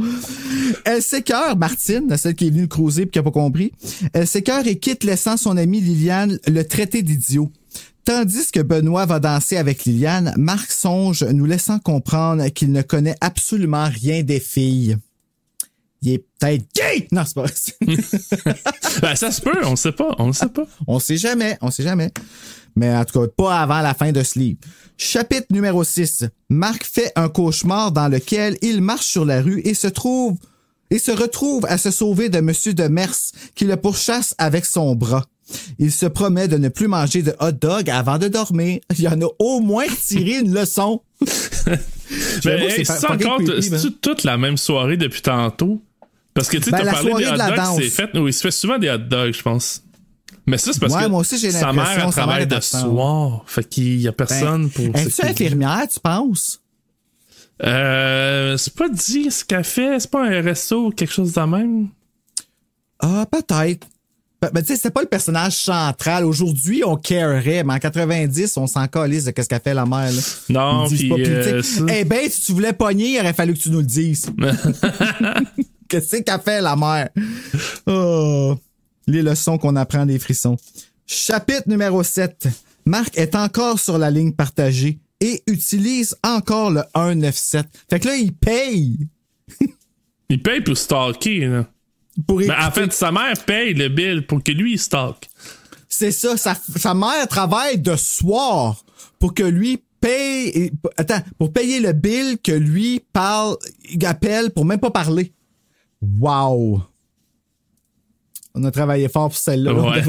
Elle s'écœure, Martine, celle qui est venue le cruiser et qui n'a pas compris. Elle s'écœure et quitte, laissant son amie Liliane le traiter d'idiot. Tandis que Benoît va danser avec Liliane, Marc songe, nous laissant comprendre qu'il ne connaît absolument rien des filles. Il est peut-être gay! Non, c'est pas vrai. Ben, ça se peut, on sait pas. On sait jamais. Mais en tout cas, pas avant la fin de ce livre. Chapitre numéro 6. Marc fait un cauchemar dans lequel il marche sur la rue et se retrouve à se sauver de Monsieur de Mers qui le pourchasse avec son bras. Il se promet de ne plus manger de hot dog avant de dormir. Il en a au moins tiré une leçon. Mais c'est encore toute la même soirée depuis tantôt. Parce que tu sais, t'as parlé des hot dogs, c'est fait. Oui, il se fait souvent des hot dogs, je pense. Mais ça, c'est parce que moi aussi, j'ai sa mère elle travaille de soir. Fait qu'il y a personne pour... Es-tu infirmière, tu penses? C'est pas dit ce qu'elle fait. C'est pas un resto ou quelque chose de même? Ah, peut-être. Ben, tu sais, c'est pas le personnage central. Aujourd'hui, on carerait, mais en 90, on s'en calisse de qu'est-ce qu'a fait la mère, là. Non, puis... Eh ben, si tu voulais pogner, il aurait fallu que tu nous le dises. Qu'est-ce qu'a fait la mère? Oh, les leçons qu'on apprend des frissons. Chapitre numéro 7. Marc est encore sur la ligne partagée et utilise encore le 197. Fait que là, il paye. Il paye pour stalker, là. En fait, sa mère paye le bill pour que lui, il stocke. C'est ça. Sa mère travaille de soir pour que lui paye... pour payer le bill que lui appelle pour même pas parler. Wow! On a travaillé fort pour celle-là. Ouais.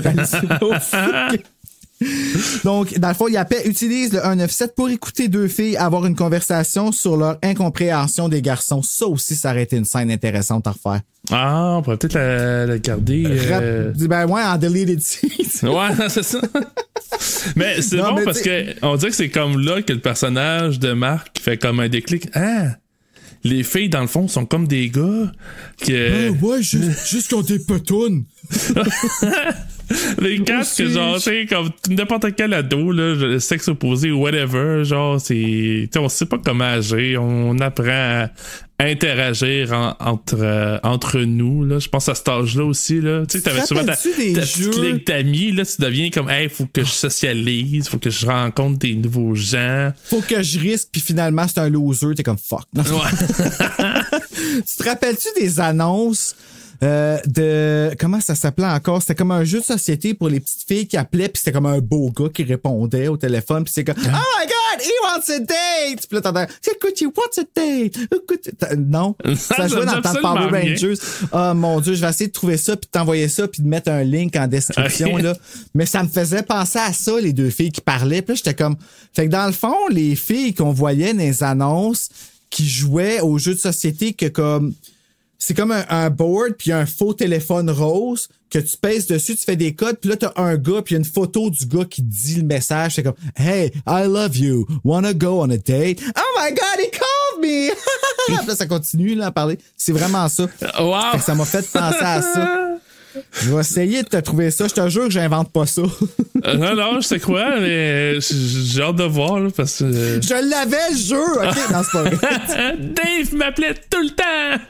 Donc, dans le fond, utilise le 197 pour écouter deux filles avoir une conversation sur leur incompréhension des garçons. Ça aussi, ça aurait été une scène intéressante à refaire. Ah, on pourrait peut-être la garder. Ben ouais, en deleted scenes. Ouais, c'est ça. Mais c'est bon parce que on dirait que c'est comme là que le personnage de Marc fait comme un déclic. Ah! les filles, dans le fond, sont comme des gars que... ouais, juste qu'on des petounes. Les casques, que genre, tu sais, comme n'importe quel ado, là, le sexe opposé ou whatever, genre, c'est. On sait pas comment agir, on apprend à interagir entre nous, là. Je pense à cet âge-là aussi, là. Tu sais, t'avais souvent ta petite ligue d'amis, là, tu deviens comme, hey, faut que je socialise, faut que je rencontre des nouveaux gens. Faut que je risque, puis finalement, c'est un loser, t'es comme fuck. Ouais. Tu te rappelles-tu des annonces? De comment ça s'appelait encore? C'était comme un jeu de société pour les petites filles qui appelaient, puis c'était comme un beau gars qui répondait au téléphone, puis c'est comme oh my god, he wants a date! Puis là t'entends écoute, he wants a date! Non, ça jouait dans le Power Rangers. Oh mon Dieu, je vais essayer de trouver ça, puis de t'envoyer ça, puis de mettre un link en description, là. Mais ça me faisait penser à ça, les deux filles qui parlaient, puis là j'étais comme. Fait que dans le fond, les filles qu'on voyait dans les annonces qui jouaient aux jeux de société que comme. C'est comme un board puis un faux téléphone rose que tu pèses dessus, tu fais des codes, puis là t'as un gars puis une photo du gars qui dit le message, c'est comme hey, I love you, wanna go on a date? Oh my god, he called me! Puis là ça continue là à parler. C'est vraiment ça. Wow. Ça m'a fait penser à ça. Je vais essayer de te trouver ça. Je te jure que j'invente pas ça. Non, je sais quoi, mais j'ai hâte de voir là, parce que je l'avais le jeu. Ok, non c'est pas vrai. Dave m'appelait tout le temps.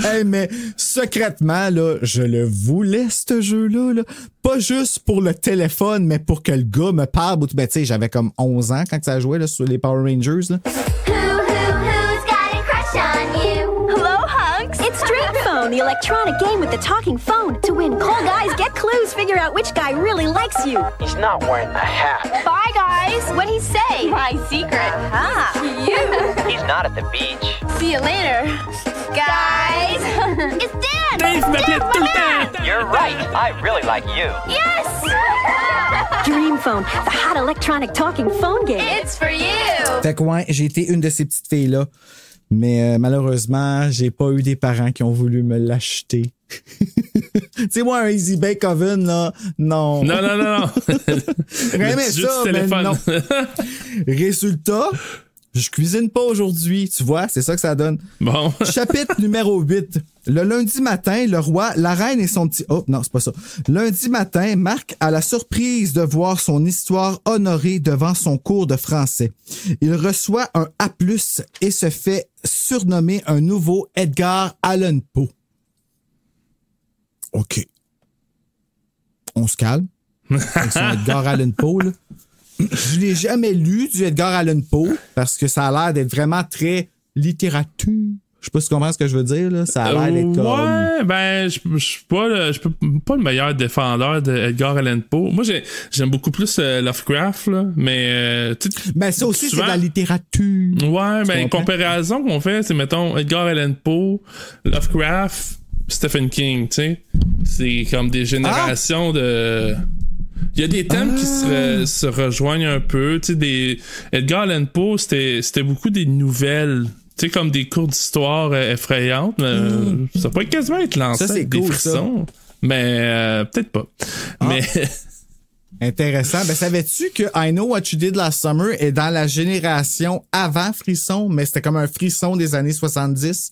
Hey, mais secrètement, là, je le voulais, ce jeu-là. Là. Pas juste pour le téléphone, mais pour que le gars me parle. Ben, tu sais, j'avais comme 11 ans quand ça jouait là, sur les Power Rangers. Là. Who's got a crush on you? Hello, Hunks. It's Dream Phone, the electronic game with the talking phone. To win, call guys, get clues, figure out which guy really likes you. He's not wearing a hat. Bye, guys. What'd he say? My secret. Ah, You. He's not at the beach. See you later, guys. It's Dan! Dave m'appelait tout le temps! You're right. I really like you. Yes! Dream Phone, the hot electronic talking phone game. It's for you. Fait que ouais, j'ai été une de ces petites filles-là. Mais malheureusement, j'ai pas eu des parents qui ont voulu me l'acheter. Tu sais, moi, un Easy Bake Oven, là, non. Non. J'aimais ça, mais non. Résultat, je cuisine pas aujourd'hui, tu vois, c'est ça que ça donne. Bon. Chapitre numéro 8. Le lundi matin, le roi, la reine et son petit... Oh, non, c'est pas ça. Lundi matin, Marc a la surprise de voir son histoire honorée devant son cours de français. Il reçoit un A+, et se fait surnommer un nouveau Edgar Allan Poe. OK. On se calme. Avec son Edgar Allan Poe, là. Je l'ai jamais lu du Edgar Allan Poe parce que ça a l'air d'être vraiment très littérature. Je sais pas si tu comprends ce que je veux dire, là. Ça a l'air d'être comme... Ouais, ben, je suis pas le meilleur défendeur d'Edgar Allan Poe. Moi, j'aime beaucoup plus Lovecraft, là, mais... Ben, ça aussi, souvent, c'est de la littérature. Ouais, ben, comparaison qu'on fait, c'est, mettons, Edgar Allan Poe, Lovecraft, Stephen King, tu sais. C'est comme des générations de... Il y a des thèmes qui se rejoignent un peu. Tu sais, Edgar Allan Poe, c'était beaucoup des nouvelles. Tu sais, comme des cours d'histoire effrayantes. Ça pourrait quasiment être lancé avec des frissons. Ça. Mais peut-être pas. Mais... Intéressant. Ben, savais-tu que I Know What You Did Last Summer est dans la génération avant Frisson, mais c'était comme un frisson des années 70?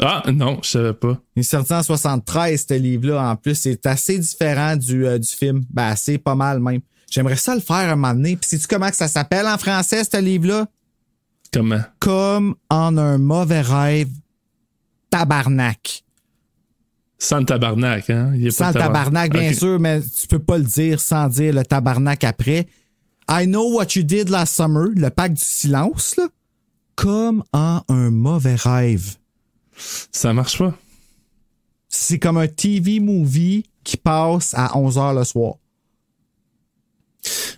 Ah, non, je savais pas. Il est sorti en 73, ce livre-là. En plus, c'est assez différent du film. Ben, assez pas mal même. J'aimerais ça le faire un moment donné. Puis sais-tu comment que ça s'appelle en français, ce livre-là? Comment? Comme en un mauvais rêve, tabarnak. Sans le tabarnak, hein? Sans le tabarnak, bien sûr, mais tu peux pas le dire sans dire le tabarnak après. I Know What You Did Last Summer, le pacte du silence, là. Comme en un mauvais rêve. Ça marche pas. C'est comme un TV movie qui passe à 11h le soir.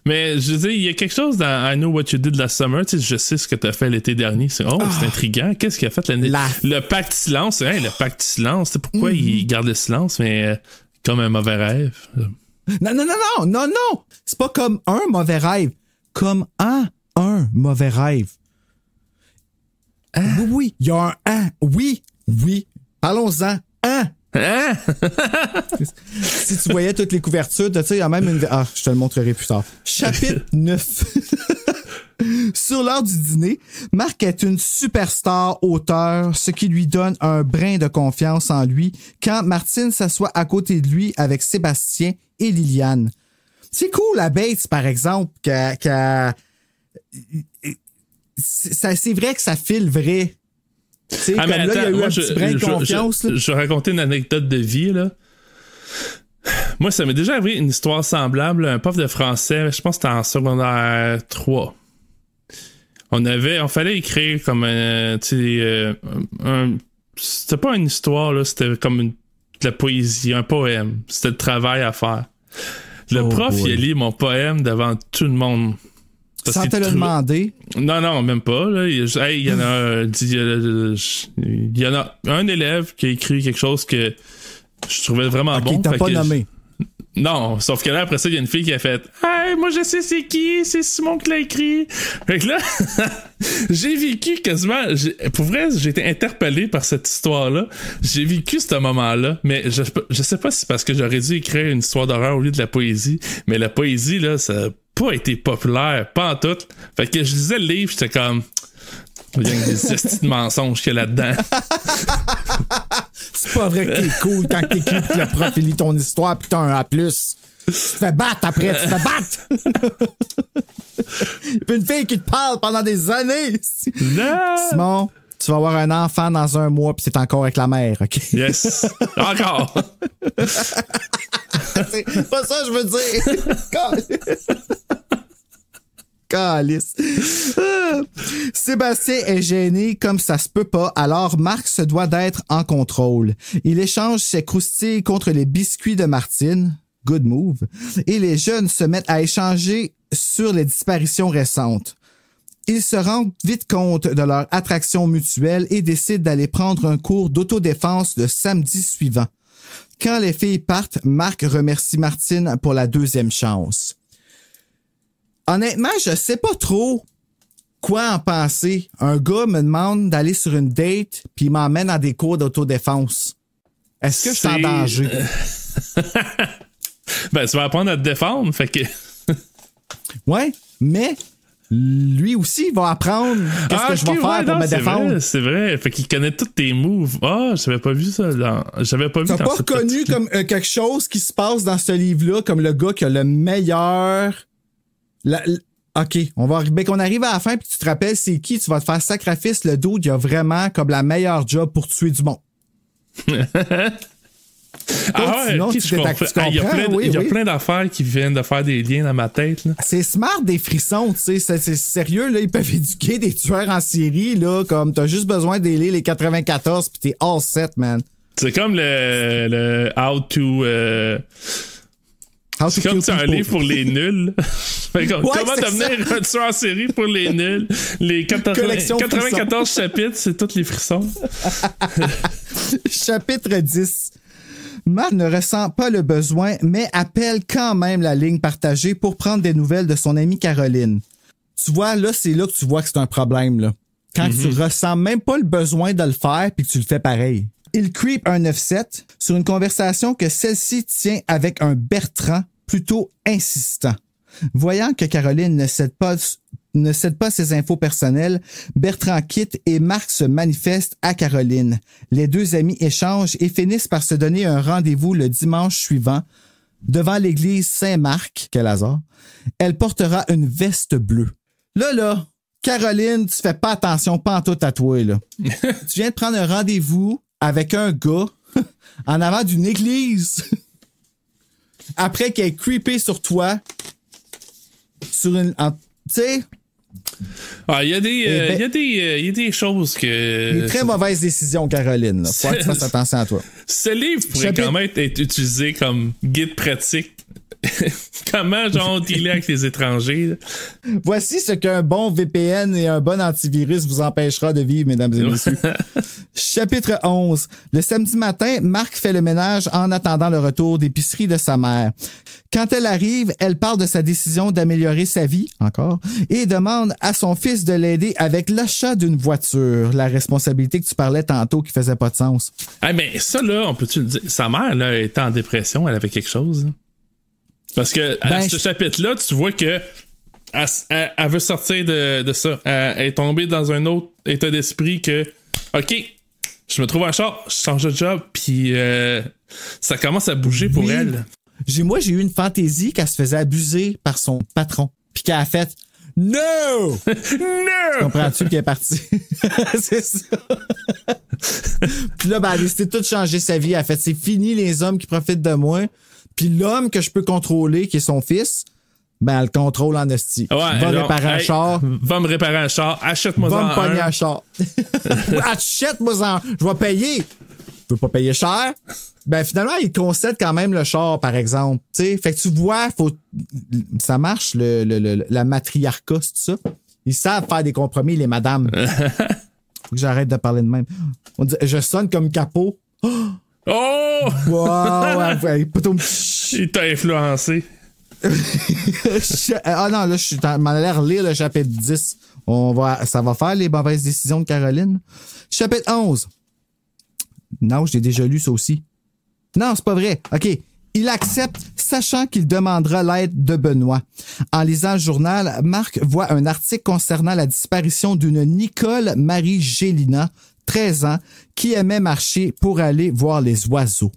Mais je veux dire, il y a quelque chose dans I Know What You Did Last Summer. Tu sais, je sais ce que tu as fait l'été dernier. C'est intriguant. Qu'est-ce qu'il a fait l'année? Le pacte silence. Hein, le pacte silence. C'est pourquoi il garde le silence, mais comme un mauvais rêve. Non. C'est pas comme un mauvais rêve. Comme un mauvais rêve. Oui, il y a un Oui. Parlons-en. Si tu voyais toutes les couvertures, tu sais, il y a même une... Ah, je te le montrerai plus tard. Chapitre 9. Sur l'heure du dîner, Marc est une superstar auteur, ce qui lui donne un brin de confiance en lui quand Martine s'assoit à côté de lui avec Sébastien et Liliane. C'est cool à Bates, par exemple, c'est vrai que ça file vrai. Comme là, il y a eu un petit brin de confiance. Je vais raconter une anecdote de vie, là. Moi, ça m'est déjà arrivé une histoire semblable. Un prof de français, je pense que c'était en secondaire 3. On fallait écrire comme c'était pas une histoire, là, c'était comme de la poésie, un poème. C'était le travail à faire. Le prof, il a lu mon poème devant tout le monde. Sans te le demander? Non, même pas. Là. Il y en a un élève qui a écrit quelque chose que je trouvais vraiment bon. T'as pas nommé. Non, sauf que là, après ça, il y a une fille qui a fait « Hey, moi je sais c'est qui, c'est Simon qui l'a écrit. » Fait que là, j'ai vécu quasiment... Pour vrai, j'ai été interpellé par cette histoire-là. J'ai vécu ce moment-là, mais je sais pas si c'est parce que j'aurais dû écrire une histoire d'horreur au lieu de la poésie, mais la poésie, là, ça a pas été populaire, pas en tout. Fait que je lisais le livre, j'étais comme... Il y a des petits mensonges qu'il y a là-dedans. C'est pas vrai que t'es cool quand t'écris pis le prof il lit ton histoire pis t'as un A+. Tu te fais battre après, tu te fais battre! Puis une fille qui te parle pendant des années! Non! Simon, tu vas avoir un enfant dans 1 mois pis c'est encore avec la mère, OK? Yes! Encore! C'est pas ça que je veux dire! Calice. Sébastien est gêné comme ça se peut pas, alors Marc se doit d'être en contrôle. Il échange ses croustilles contre les biscuits de Martine. Good move. Et les jeunes se mettent à échanger sur les disparitions récentes. Ils se rendent vite compte de leur attraction mutuelle et décident d'aller prendre un cours d'autodéfense le samedi suivant. Quand les filles partent, Marc remercie Martine pour la 2e chance. Honnêtement, je sais pas trop quoi en penser. Un gars me demande d'aller sur une date puis il m'emmène à des cours d'autodéfense. Est-ce que je suis en danger? Ben, tu vas apprendre à te défendre, fait que... Ouais, mais lui aussi, il va apprendre qu'est-ce que je vais faire pour me défendre. C'est vrai, fait qu'il connaît tous tes moves. J'avais pas vu ça j'avais pas vu T'as dans pas reconnu comme quelque chose qui se passe dans ce livre-là, comme le gars qui a le meilleur... OK, qu'on arrive à la fin puis tu te rappelles c'est qui, tu vas te faire sacrifice, le dude, il a vraiment comme la meilleure job pour tuer du monde. Il y a plein d'affaires qui viennent de faire des liens dans ma tête. Là. C'est smart des frissons, tu sais, c'est sérieux, là, ils peuvent éduquer des tueurs en série, là, comme t'as juste besoin d'élire les 94 puis t'es all set, man. C'est comme le How to... C'est comme un livre pour les nuls. Comment devenir un tueur en série pour les nuls? Les 94 chapitres, c'est tous les frissons. Chapitre 10. Marc ne ressent pas le besoin, mais appelle quand même la ligne partagée pour prendre des nouvelles de son amie Caroline. Tu vois, là, c'est là que tu vois que c'est un problème, là. Quand tu ressens même pas le besoin de le faire puis que tu le fais pareil. Il creep un 9-7 sur une conversation que celle-ci tient avec un Bertrand plutôt insistant. Voyant que Caroline ne cède pas ses infos personnelles, Bertrand quitte et Marc se manifeste à Caroline. Les deux amis échangent et finissent par se donner un rendez-vous le dimanche suivant devant l'église Saint-Marc. Quel hasard. Elle portera une veste bleue. Là, Caroline, tu fais pas attention, pas en tout à toi, là. Tu viens de prendre un rendez-vous avec un gars en avant d'une église. Après qu'elle ait creepé sur toi, sur une... Tu sais... Il y a des choses que... Une très mauvaise décision, Caroline. Faut que tu fasses attention à toi. Ce livre pourrait quand même être utilisé comme guide pratique. Comment, dealer avec les étrangers. Là. Voici ce qu'un bon VPN et un bon antivirus vous empêchera de vivre, mesdames et messieurs. Chapitre 11. Le samedi matin, Marc fait le ménage en attendant le retour d'épicerie de sa mère. Quand elle arrive, elle parle de sa décision d'améliorer sa vie, encore, et demande à son fils de l'aider avec l'achat d'une voiture. La responsabilité que tu parlais tantôt qui faisait pas de sens. Mais ça, là, on peut-tu le dire? Sa mère, là, était en dépression, elle avait quelque chose. Là. Parce que à ce chapitre-là, tu vois que Elle veut sortir de ça. Elle est tombée dans un autre état d'esprit que, OK, je me trouve un char, je change de job, puis ça commence à bouger pour elle. Moi, j'ai eu une fantaisie qu'elle se faisait abuser par son patron, puis qu'elle a fait « No! » No! Comprends-tu qu'elle est partie? C'est ça. Puis là, ben, elle a décidé de tout changer sa vie. Elle a fait « C'est fini les hommes qui profitent de moi. » Puis l'homme que je peux contrôler, qui est son fils, ben, elle le contrôle en esti. Ouais, va réparer un char. Va me réparer un char. Achète-moi Va me pogner un char. Achète-moi-en. Je vais payer. Je veux pas payer cher. Ben, finalement, il concède quand même le char, par exemple. T'sais, fait que tu vois, ça marche, la matriarcat, c'est ça? Ils savent faire des compromis, les madames. Faut que j'arrête de parler de même. Je sonne comme capot. Oh! Wow! Il t'a influencé. Ah non, là, je m'en allais relire le chapitre 10. Ça va faire les mauvaises décisions de Caroline. Chapitre 11. Non, je l'ai déjà lu, ça aussi. Non, c'est pas vrai. OK. Il accepte, sachant qu'il demandera l'aide de Benoît. En lisant le journal, Marc voit un article concernant la disparition d'une Nicole Marie Gélina, 13 ans, qui aimait marcher pour aller voir les oiseaux.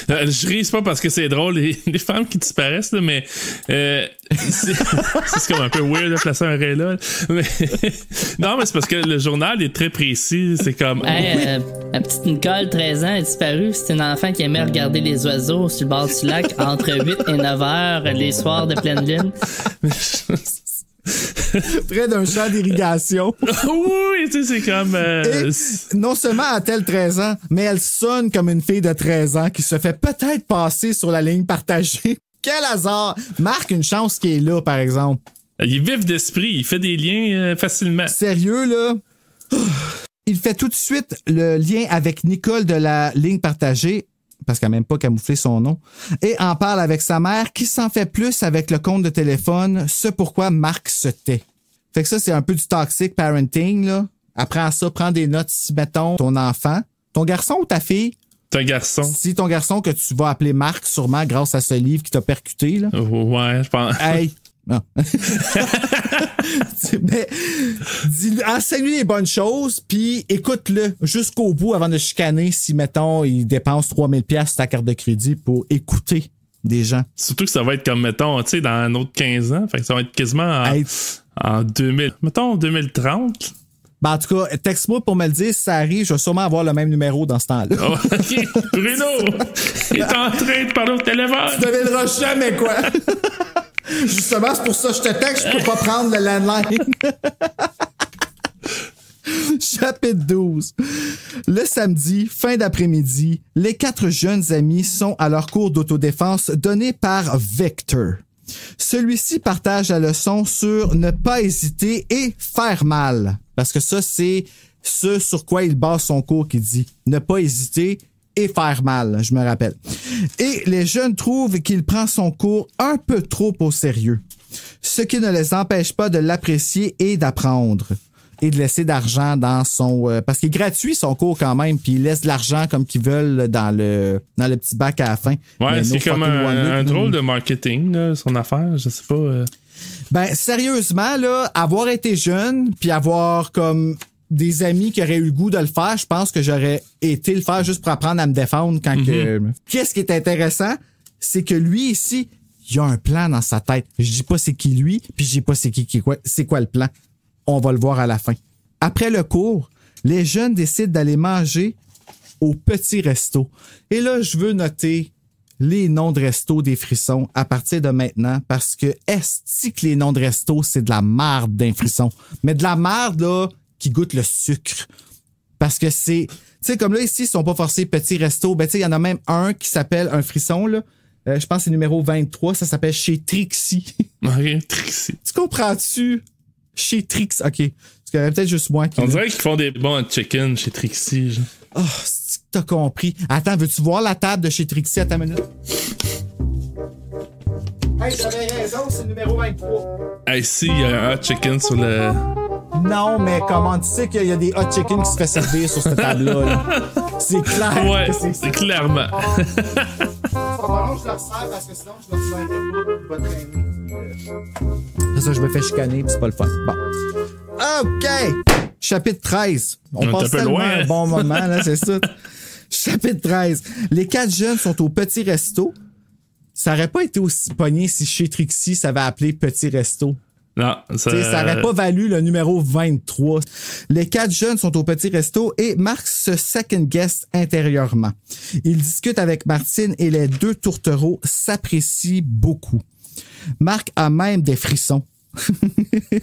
Je ris pas parce que c'est drôle, les femmes qui disparaissent, là, mais c'est comme un peu weird de placer un ré là. Mais, non, mais c'est parce que le journal est très précis. C'est comme. Hey, la petite Nicole, 13 ans, est disparue. C'est un enfant qui aimait regarder les oiseaux sur le bord du lac entre 8 et 9 heures les soirs de pleine lune. Près d'un champ d'irrigation. Oui, tu sais, c'est comme... non seulement a-t-elle 13 ans, mais elle sonne comme une fille de 13 ans qui se fait peut-être passer sur la ligne partagée. Quel hasard! Marc, une chance qu'il est là, par exemple. Il est vif d'esprit, il fait des liens facilement. Sérieux, là? Il fait tout de suite le lien avec Nicole de la ligne partagée, parce qu'elle n'a même pas camouflé son nom, et en parle avec sa mère qui s'en fait plus avec le compte de téléphone, ce pourquoi Marc se tait. Fait que ça, c'est un peu du toxic parenting, là. Apprends ça, prends des notes si, mettons, ton enfant, ton garçon ou ta fille. Ton garçon. Si ton garçon que tu vas appeler Marc, sûrement, grâce à ce livre qui t'a percuté, là. Ouais, je pense. Hey! Non. Mais enseigne-lui les bonnes choses, puis écoute-le jusqu'au bout avant de chicaner si, mettons, il dépense 3000$ sur ta carte de crédit pour écouter des gens. Surtout que ça va être comme, mettons, tu sais, dans un autre 15 ans. Fait que ça va être quasiment en 2000. Mettons, 2030. Ben, en tout cas, texte-moi pour me le dire. Si ça arrive, je vais sûrement avoir le même numéro dans ce temps-là. Oh, OK. Bruno, il est en train de parler au téléphone. Tu devineras jamais, quoi. Justement, c'est pour ça que je te texte, je peux pas prendre le landline. Chapitre 12. Le samedi, fin d'après-midi, les 4 jeunes amis sont à leur cours d'autodéfense donné par Vector. Celui-ci partage la leçon sur ne pas hésiter et faire mal. Parce que ça, c'est ce sur quoi il base son cours qui dit ne pas hésiter et faire mal, je me rappelle. Et les jeunes trouvent qu'il prend son cours un peu trop au sérieux, ce qui ne les empêche pas de l'apprécier et d'apprendre. Et de laisser d'argent dans son... parce qu'il est gratuit, son cours, quand même, puis il laisse de l'argent comme qu'ils veulent dans le petit bac à la fin. Ouais, c'est comme un drôle de marketing, là, son affaire, je sais pas. Ben, sérieusement, là, avoir été jeune, puis avoir comme... des amis qui auraient eu le goût de le faire, je pense que j'aurais été le faire juste pour apprendre à me défendre quand que... Qu'est-ce qui est intéressant, c'est que lui ici, il a un plan dans sa tête. Je dis pas c'est qui lui, puis je dis pas c'est quoi le plan. On va le voir à la fin. Après le cours, les jeunes décident d'aller manger au petit resto. Et là, je veux noter les noms de resto des frissons à partir de maintenant parce que est-ce que les noms de resto, c'est de la merde d'un frisson. Mais de la merde, là, qui goûte le sucre. Parce que c'est... Tu sais, comme là, ici, ils sont pas forcés petits restos. Ben, tu sais, il y en a même un qui s'appelle un frisson, là. Je pense que c'est numéro 23. Ça s'appelle chez Trixie. OK, Trixie. Tu comprends-tu? Chez Trixie. OK. Parce qu'il y avait peut-être juste moi qui... On dirait qu'ils font des bons chicken chez Trixie. Genre. Oh, t'as compris. Attends, veux-tu voir la table de chez Trixie à ta minute? Hey, j'avais raison, c'est le numéro 23. Hey, si, il y a un hot chicken sur le... Non, mais comment tu sais qu'il y a des hot chicken qui se fait servir sur cette table-là? Là? C'est clair. Ouais, que c'est clairement. Faut vraiment que je le resserre parce que sinon je le resserrerai pas. Il va traîner. C'est ça, je me fais chicaner, puis c'est pas le fun. Bon. OK! Chapitre 13. On passe tellement un bon moment, là, c'est ça. Chapitre 13. Les 4 jeunes sont au Petit Resto. Ça aurait pas été aussi pogné si chez Trixie, ça avait appelé Petit Resto. Non, ça aurait pas valu le numéro 23. Les 4 jeunes sont au Petit Resto et Marc se second-guess intérieurement. Il discute avec Martine et les 2 tourtereaux s'apprécient beaucoup. Marc a même des frissons.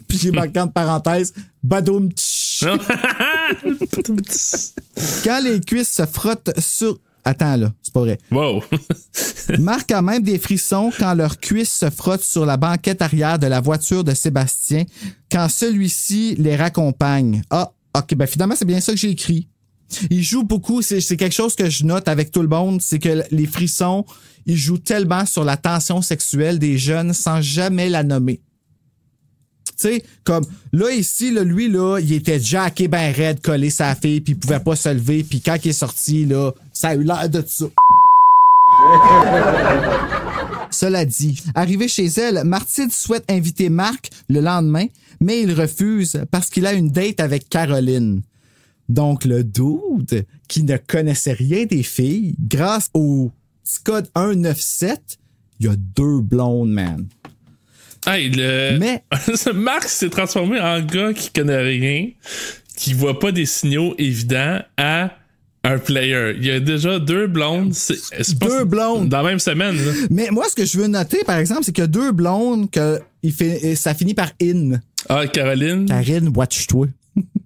Puis j'ai marqué entre parenthèses, badoum tch. Quand les cuisses se frottent sur... Attends là, c'est pas vrai. Wow. Marc a même des frissons quand leurs cuisses se frottent sur la banquette arrière de la voiture de Sébastien quand celui-ci les raccompagne. Ah, ok, ben finalement c'est bien ça que j'ai écrit. Il joue beaucoup, c'est quelque chose que je note avec tout le monde, c'est que les frissons, ils jouent tellement sur la tension sexuelle des jeunes sans jamais la nommer. Tu sais, comme là, ici, là, lui, là, il était jacké ben raide, collé sa fille, puis il pouvait pas se lever, puis quand il est sorti, là, ça a eu l'air de ça. Cela dit, arrivé chez elle, Martine souhaite inviter Marc le lendemain, mais il refuse parce qu'il a une date avec Caroline. Donc, le dude, qui ne connaissait rien des filles, grâce au petit code 197, il y a 2 blondes, man. Hey, mais Marc s'est transformé en gars qui connaît rien, qui voit pas des signaux évidents à un player. Il y a déjà 2 blondes. C'est 2 blondes. Dans la même semaine. Là. Mais moi, ce que je veux noter, par exemple, c'est qu'il y a 2 blondes que ça finit par in. Ah, Caroline. Karine, watch-toi.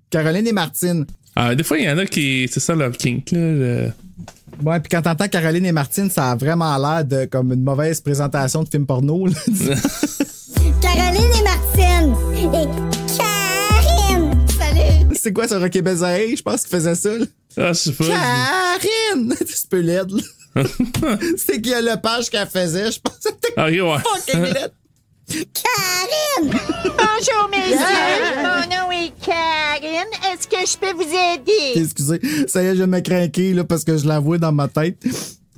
Caroline et Martine. Ah, des fois, il y en a qui... C'est ça leur kink, là. Ouais, puis quand t'entends Caroline et Martine, ça a vraiment l'air de comme une mauvaise présentation de film porno, là. Caroline et Martine. Et Karine. Salut. C'est quoi ce Rocky Bézaré? Je pense qu'il faisait ça, là. Ah, je sais pas. Karine! C'est un peu laide, là. C'est qu'il y a le page qu'elle faisait, je pense que c'était fucking laide. Karine! Bonjour, messieurs. Mon nom est Karine. Est-ce que je peux vous aider? Excusez, ça y est, je vais me craquer, là, parce que je l'avoue dans ma tête.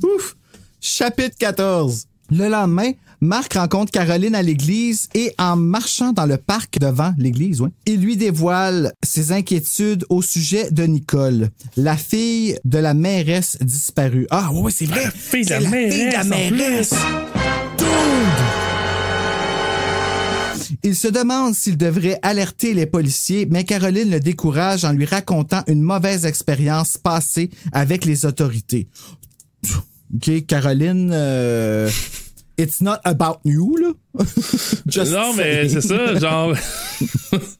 Ouf! Chapitre 14. Le lendemain, Marc rencontre Caroline à l'église et en marchant dans le parc devant l'église, il lui dévoile ses inquiétudes au sujet de Nicole, la fille de la mairesse disparue. Ah oui, c'est vrai! La fille de la mairesse! Il se demande s'il devrait alerter les policiers, mais Caroline le décourage en lui racontant une mauvaise expérience passée avec les autorités. OK, Caroline, it's not about you, là. Non, mais c'est ça, genre...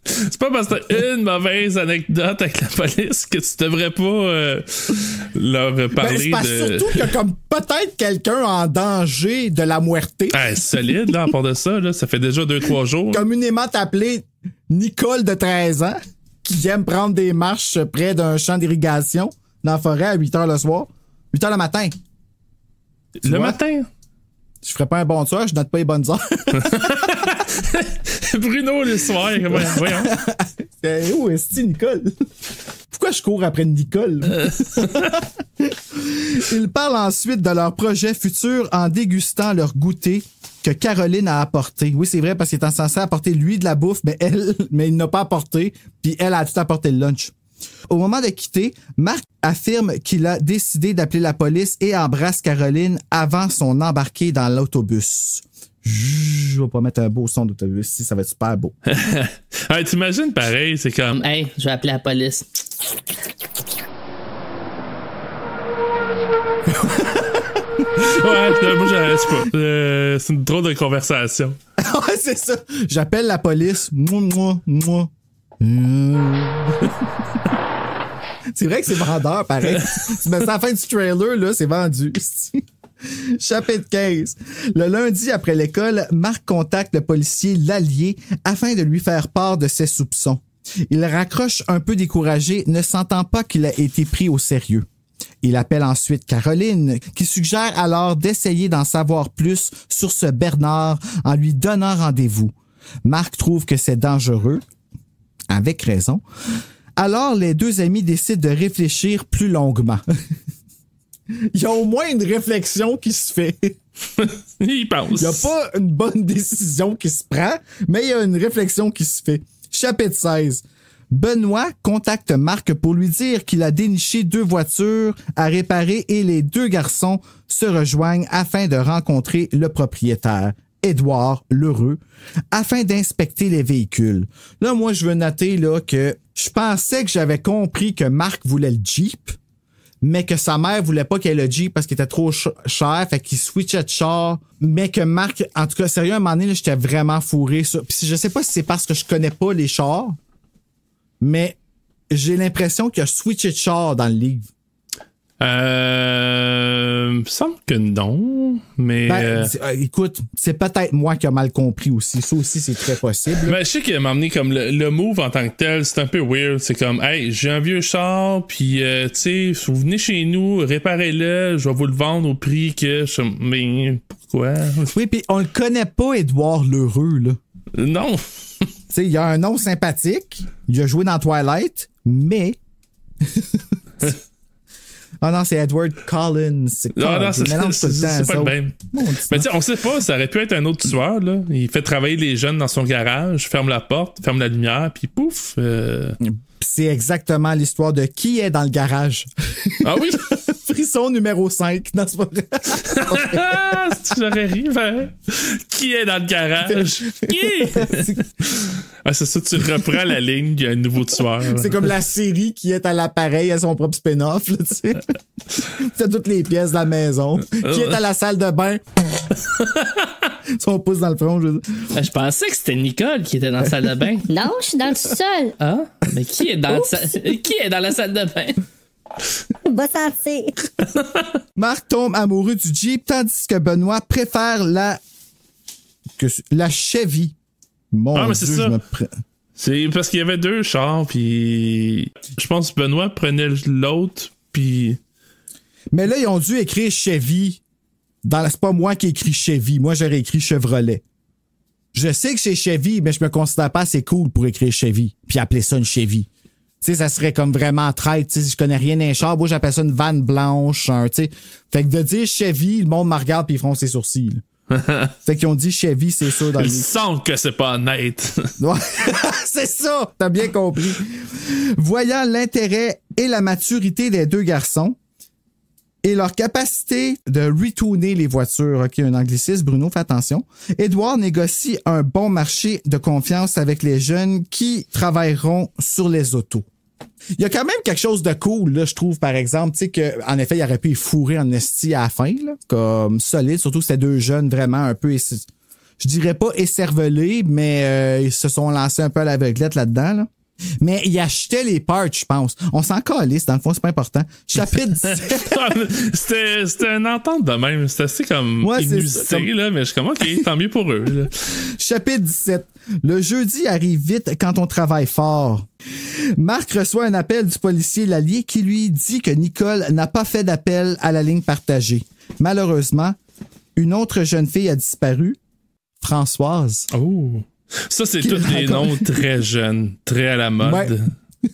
c'est pas parce que t'as une mauvaise anecdote avec la police que tu devrais pas leur parler de... Surtout qu'il y a comme peut-être quelqu'un en danger de la muerté. Ah, solide, là, à part de ça, là, ça fait déjà 2-3 jours. Communément appelée Nicole de 13 ans, qui aime prendre des marches près d'un champ d'irrigation dans la forêt à 8 h le soir. 8 h le matin. Le matin? Je ferais pas un bon tueur, je note pas les bonnes heures. Bruno, le soir, voyons. Où est-ce Nicole? Pourquoi je cours après Nicole? Ils parlent ensuite de leur projet futur en dégustant leur goûter que Caroline a apporté. Oui, c'est vrai, parce qu'il est censé apporter lui de la bouffe, mais il n'a pas apporté, puis elle a tout apporté le lunch. Au moment de quitter, Marc affirme qu'il a décidé d'appeler la police et embrasse Caroline avant son embarqué dans l'autobus. Je vais pas mettre un beau son d'autobus ici, ça va être super beau. Ouais, t'imagines pareil, c'est comme... Hey, je vais appeler la police. Ouais, moi j'arrête pas. C'est une drôle de conversation. Ouais, c'est ça. J'appelle la police. Moi. C'est vrai que c'est vendeur, pareil. Tu mets ça à la fin du trailer, là, c'est vendu. Chapitre 15. Le lundi après l'école, Marc contacte le policier Lallier afin de lui faire part de ses soupçons. Il raccroche un peu découragé, ne sentant pas qu'il a été pris au sérieux. Il appelle ensuite Caroline, qui suggère alors d'essayer d'en savoir plus sur ce Bernard en lui donnant rendez-vous. Marc trouve que c'est dangereux, avec raison. Alors, les 2 amis décident de réfléchir plus longuement. Il y a au moins une réflexion qui se fait. Il pense. Il n'y a pas une bonne décision qui se prend, mais il y a une réflexion qui se fait. Chapitre 16. Benoît contacte Marc pour lui dire qu'il a déniché 2 voitures à réparer et les 2 garçons se rejoignent afin de rencontrer le propriétaire, Édouard Lheureux, afin d'inspecter les véhicules. Là, moi, je veux noter là, que je pensais que j'avais compris que Marc voulait le Jeep, mais que sa mère voulait pas qu'il ait le Jeep parce qu'il était trop cher, fait qu'il switchait de char, mais que Marc, en tout cas, sérieux, à un moment donné, là, j'étais vraiment fourré. Puis je sais pas si c'est parce que je connais pas les chars, mais j'ai l'impression qu'il a switché de char dans le livre. Il me semble que non, mais... écoute, c'est peut-être moi qui a mal compris aussi. Ça aussi, c'est très possible. Ben, je sais qu'il m'a amené comme le move en tant que tel, c'est un peu weird. C'est comme, hey, j'ai un vieux char, puis tu sais, vous venez chez nous, réparez-le, je vais vous le vendre au prix que... Mais pourquoi? Oui, puis on le connaît pas, Édouard Lheureux, là. Non. Tu sais, il a un nom sympathique, il a joué dans Twilight, mais... Ah non, c'est Edward Collins. C'est pas le même. Mais tu sais, on sait pas, ça aurait pu être un autre tueur, là. Il fait travailler les jeunes dans son garage, ferme la porte, ferme la lumière, puis pouf. C'est exactement l'histoire de qui est dans le garage. Ah oui? Frisson numéro 5. Non, c'est pas vrai. J'aurais ri, ben. Qui est dans le garage? Qui? Ah, c'est ça, tu reprends la ligne, il y a un nouveau tueur. C'est comme la série qui est à l'appareil à son propre spin-off, là, tu sais. Fait toutes les pièces de la maison. Qui est à la salle de bain? Son pouce dans le front. Je pensais que c'était Nicole qui était dans la salle de bain. Non, je suis dans le sol. Ah? Mais qui est dans la salle de bain? Va sentir. Marc tombe amoureux du Jeep, tandis que Benoît préfère la Chevy. Mon Dieu, c'est ça. C'est parce qu'il y avait 2 chars, puis je pense que Benoît prenait l'autre, puis... Mais là, ils ont dû écrire Chevy. C'est pas moi qui ai écrit Chevy. Moi, j'aurais écrit Chevrolet. Je sais que c'est Chevy, mais je me considère pas assez cool pour écrire Chevy, puis appeler ça une Chevy. Tu sais, ça serait comme vraiment traite. Tu sais, je connais rien d'un char. Moi, j'appelle ça une vanne blanche. Tu sais. Fait que de dire Chevy, le monde me regarde puis ils font ses sourcils. Fait qu'ils ont dit Chevy, c'est sûr. Ils sentent que c'est pas honnête. Ouais. C'est ça. T'as bien compris. Voyant l'intérêt et la maturité des 2 garçons et leur capacité de retooner les voitures, OK, un anglicisme, Bruno, fais attention, Édouard négocie un bon marché de confiance avec les jeunes qui travailleront sur les autos. Il y a quand même quelque chose de cool, là, je trouve, par exemple, tu sais, qu'en effet, il aurait pu y fourrer en esti à la fin, là, comme solide, surtout que c'était 2 jeunes vraiment un peu, je dirais pas écervelés, mais ils se sont lancés un peu à l'aveuglette là-dedans, là. Mais il achetait les parts, je pense. On s'en calisse, dans le fond, c'est pas important. Chapitre 17. C'était une entente de même. C'était assez comme inusité, là, mais je suis comme, OK, tant mieux pour eux. Là. Chapitre 17. Le jeudi arrive vite quand on travaille fort. Marc reçoit un appel du policier Lallier qui lui dit que Nicole n'a pas fait d'appel à la ligne partagée. Malheureusement, une autre jeune fille a disparu, Françoise. Oh! Ça, c'est tous les noms très jeunes, très à la mode. Ouais.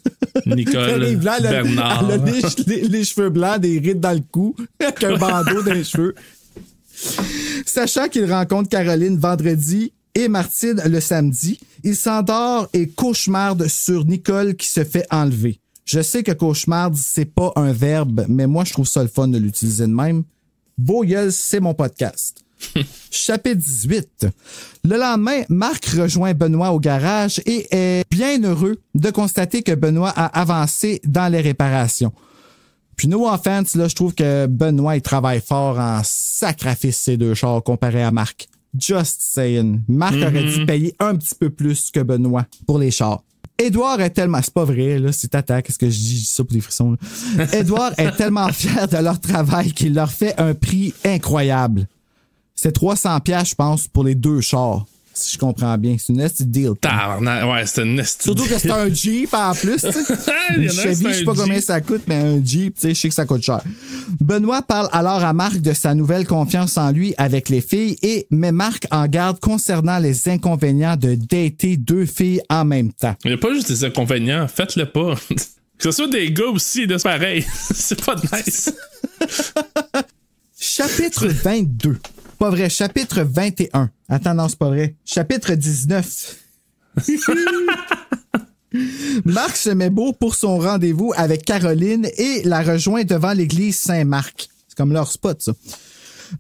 Nicole, Bernard. Elle a les cheveux blancs, des rides dans le cou, avec un bandeau dans les cheveux. Sachant qu'il rencontre Caroline vendredi et Martine le samedi, il s'endort et cauchemarde sur Nicole qui se fait enlever. Je sais que cauchemarde, c'est pas un verbe, mais moi, je trouve ça le fun de l'utiliser de même. Beau gueule, c'est mon podcast. Chapitre 18. Le lendemain, Marc rejoint Benoît au garage et est bien heureux de constater que Benoît a avancé dans les réparations. Puis no offense, là, je trouve que Benoît, il travaille fort en sacrifice ces 2 chars comparé à Marc. Just saying. Marc aurait dû payer un petit peu plus que Benoît pour les chars. Édouard est tellement... C'est pas vrai, là, c'est tata, qu'est-ce que je dis? Je dis ça pour des frissons. Édouard est tellement fier de leur travail qu'il leur fait un prix incroyable. C'est 300$, je pense, pour les 2 chars. Si je comprends bien. C'est une nasty deal. Ouais, c'est une nasty Surtout que c'est un Jeep en plus. Une Chevy, je sais pas combien ça coûte, mais un Jeep, tu sais, je sais que ça coûte cher. Benoît parle alors à Marc de sa nouvelle confiance en lui avec les filles et met Marc en garde concernant les inconvénients de dater 2 filles en même temps. Il n'y a pas juste des inconvénients. Faites-le pas. Que ce soit des gars aussi, c'est pareil. C'est pas nice. Chapitre 22. pas vrai. Chapitre 21. Attends, non, c'est pas vrai. Chapitre 19. Marc se met beau pour son rendez-vous avec Caroline et la rejoint devant l'église Saint-Marc. C'est comme leur spot, ça.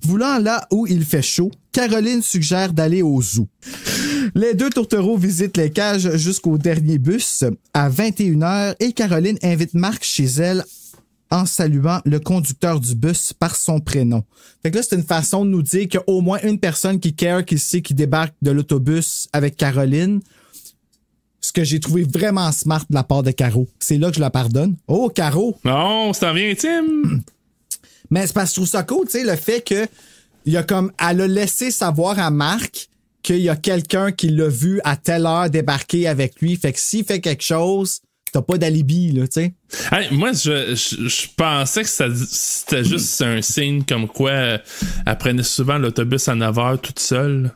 Voulant là où il fait chaud, Caroline suggère d'aller au zoo. Les deux tourtereaux visitent les cages jusqu'au dernier bus à 21h et Caroline invite Marc chez elle en saluant le conducteur du bus par son prénom. Fait que là, c'est une façon de nous dire qu'il y a au moins une personne qui care, qui sait, qui débarque de l'autobus avec Caroline. Ce que j'ai trouvé vraiment smart de la part de Caro. C'est là que je la pardonne. Oh, Caro! Non, ça en vient intime! Mais c'est parce que je trouve ça cool, tu sais, le fait que il y a comme, elle a laissé savoir à Marc qu'il y a quelqu'un qui l'a vu à telle heure débarquer avec lui. Fait que s'il fait quelque chose, t'as pas d'alibi, là, tu sais. Hey, moi, je pensais que c'était juste un signe comme quoi elle prenait souvent l'autobus à 9h toute seule.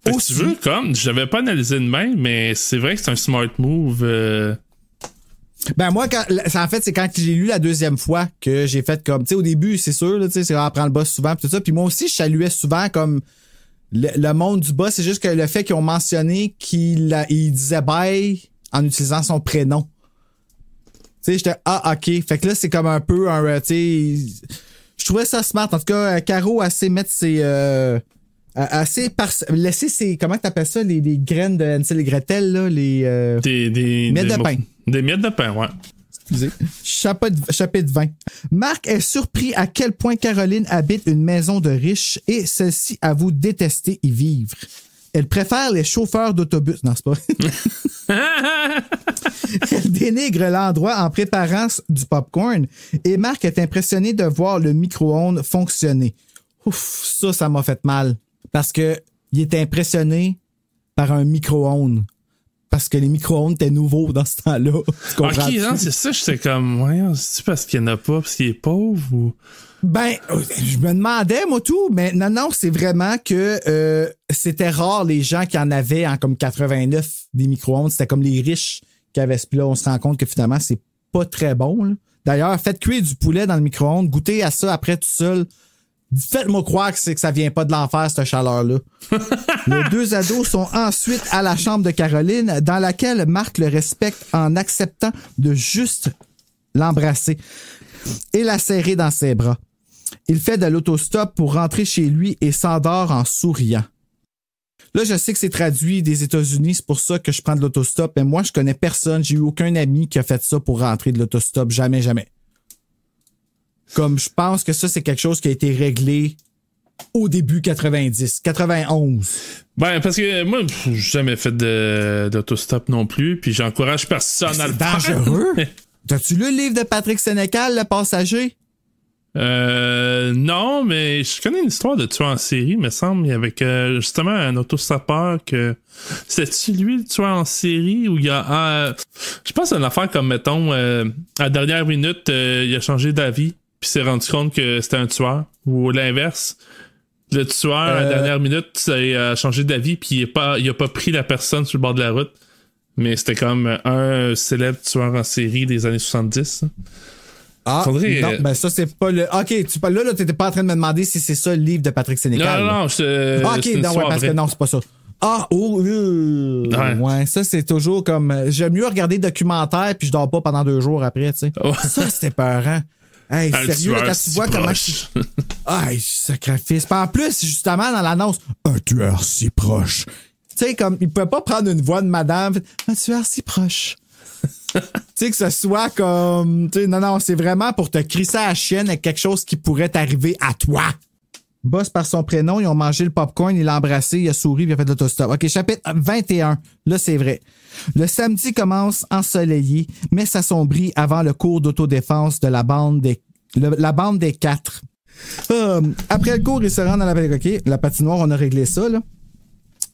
Tu veux, comme, je l'avais pas analysé de même, mais c'est vrai que c'est un smart move. Ben moi, en fait, c'est quand j'ai lu la deuxième fois que j'ai fait comme, tu sais, au début, c'est sûr, tu sais, c'est on prend le boss souvent, pis tout ça. Puis moi aussi, je saluais souvent comme le monde du boss. C'est juste que le fait qu'ils ont mentionné qu'il disait bye en utilisant son prénom. Tu sais, j'étais ok. Fait que là, c'est comme un peu un, tu sais, je trouvais ça smart. En tout cas, Caro a assez mettre ses laisser ses, comment t'appelles ça, les graines de Hansel et Gretel, là, les miettes de pain. Des miettes de pain, ouais. Excusez. Chapitre 20. Marc est surpris à quel point Caroline habite une maison de riches et celle-ci avoue détester y vivre. Elle préfère les chauffeurs d'autobus. Non, c'est pas vrai. Elle dénigre l'endroit en préparant du popcorn et Marc est impressionné de voir le micro-ondes fonctionner. Ouf, ça m'a fait mal. Parce que il était impressionné par un micro-ondes. Parce que les micro-ondes étaient nouveaux dans ce temps-là. Tu comprends? Ok, non, c'est ça, j'étais comme, ouais, c'est parce qu'il n'y en a pas, parce qu'il est pauvre ou. Ben, je me demandais, moi, tout, mais non, c'est vraiment que c'était rare les gens qui en avaient en comme 89 des micro-ondes. C'était comme les riches qui avaient ce. Puis là, on se rend compte que finalement, c'est pas très bon, là. D'ailleurs, faites cuire du poulet dans le micro-ondes, goûtez à ça après tout seul. Faites-moi croire que ça vient pas de l'enfer, cette chaleur-là. Les deux ados sont ensuite à la chambre de Caroline, dans laquelle Marc le respecte en acceptant de juste l'embrasser et la serrer dans ses bras. Il fait de l'autostop pour rentrer chez lui et s'endort en souriant. Là, je sais que c'est traduit des États-Unis, c'est pour ça que je prends de l'autostop, mais moi, je connais personne, j'ai eu aucun ami qui a fait ça pour rentrer de l'autostop, jamais. Comme je pense que ça, c'est quelque chose qui a été réglé au début 91. Ben, parce que moi, j'ai jamais fait d'autostop non plus, puis j'encourage personne à le faire. C'est dangereux. T'as-tu lu le livre de Patrick Sénécal, Le Passager? Non, mais je connais une histoire de tueur en série, me semble, avec justement un autostoppeur que... C'est-tu lui, le tueur en série, où il y a... je pense à une affaire comme, mettons, à la dernière minute, il a changé d'avis, puis s'est rendu compte que c'était un tueur, ou l'inverse. Le tueur, à la dernière minute, il a changé d'avis, puis il a pas pris la personne sur le bord de la route. Mais c'était comme un célèbre tueur en série des années 70. Ah, faudrait, non, ben ça, c'est pas le... OK, là, t'étais pas en train de me demander si c'est ça le livre de Patrick Sénécal. Non, OK, non, ouais, parce que non, c'est pas ça. Ah, ouais, ça, c'est toujours comme... J'aime mieux regarder le documentaire puis je dors pas pendant 2 jours après, tu sais. Oh. Ça, c'était peurant. Hey, sérieux, là, quand tu vois comment... Hey, sacrifice. En plus, justement, dans l'annonce, un tueur si proche. Tu sais, comme, il peut pas prendre une voix de madame, un tueur si proche. Tu sais, que ce soit comme... Tu sais, non, c'est vraiment pour te crisser à la chienne avec quelque chose qui pourrait t'arriver à toi. Boss par son prénom, ils ont mangé le popcorn, il l'a embrassé, il a souri, il a fait de l'autostop. OK, chapitre 21. Là, c'est vrai. Le samedi commence ensoleillé, mais s'assombrit avant le cours d'autodéfense de la bande des 4. Après le cours, ils se rendent à la patinoire, on a réglé ça, là.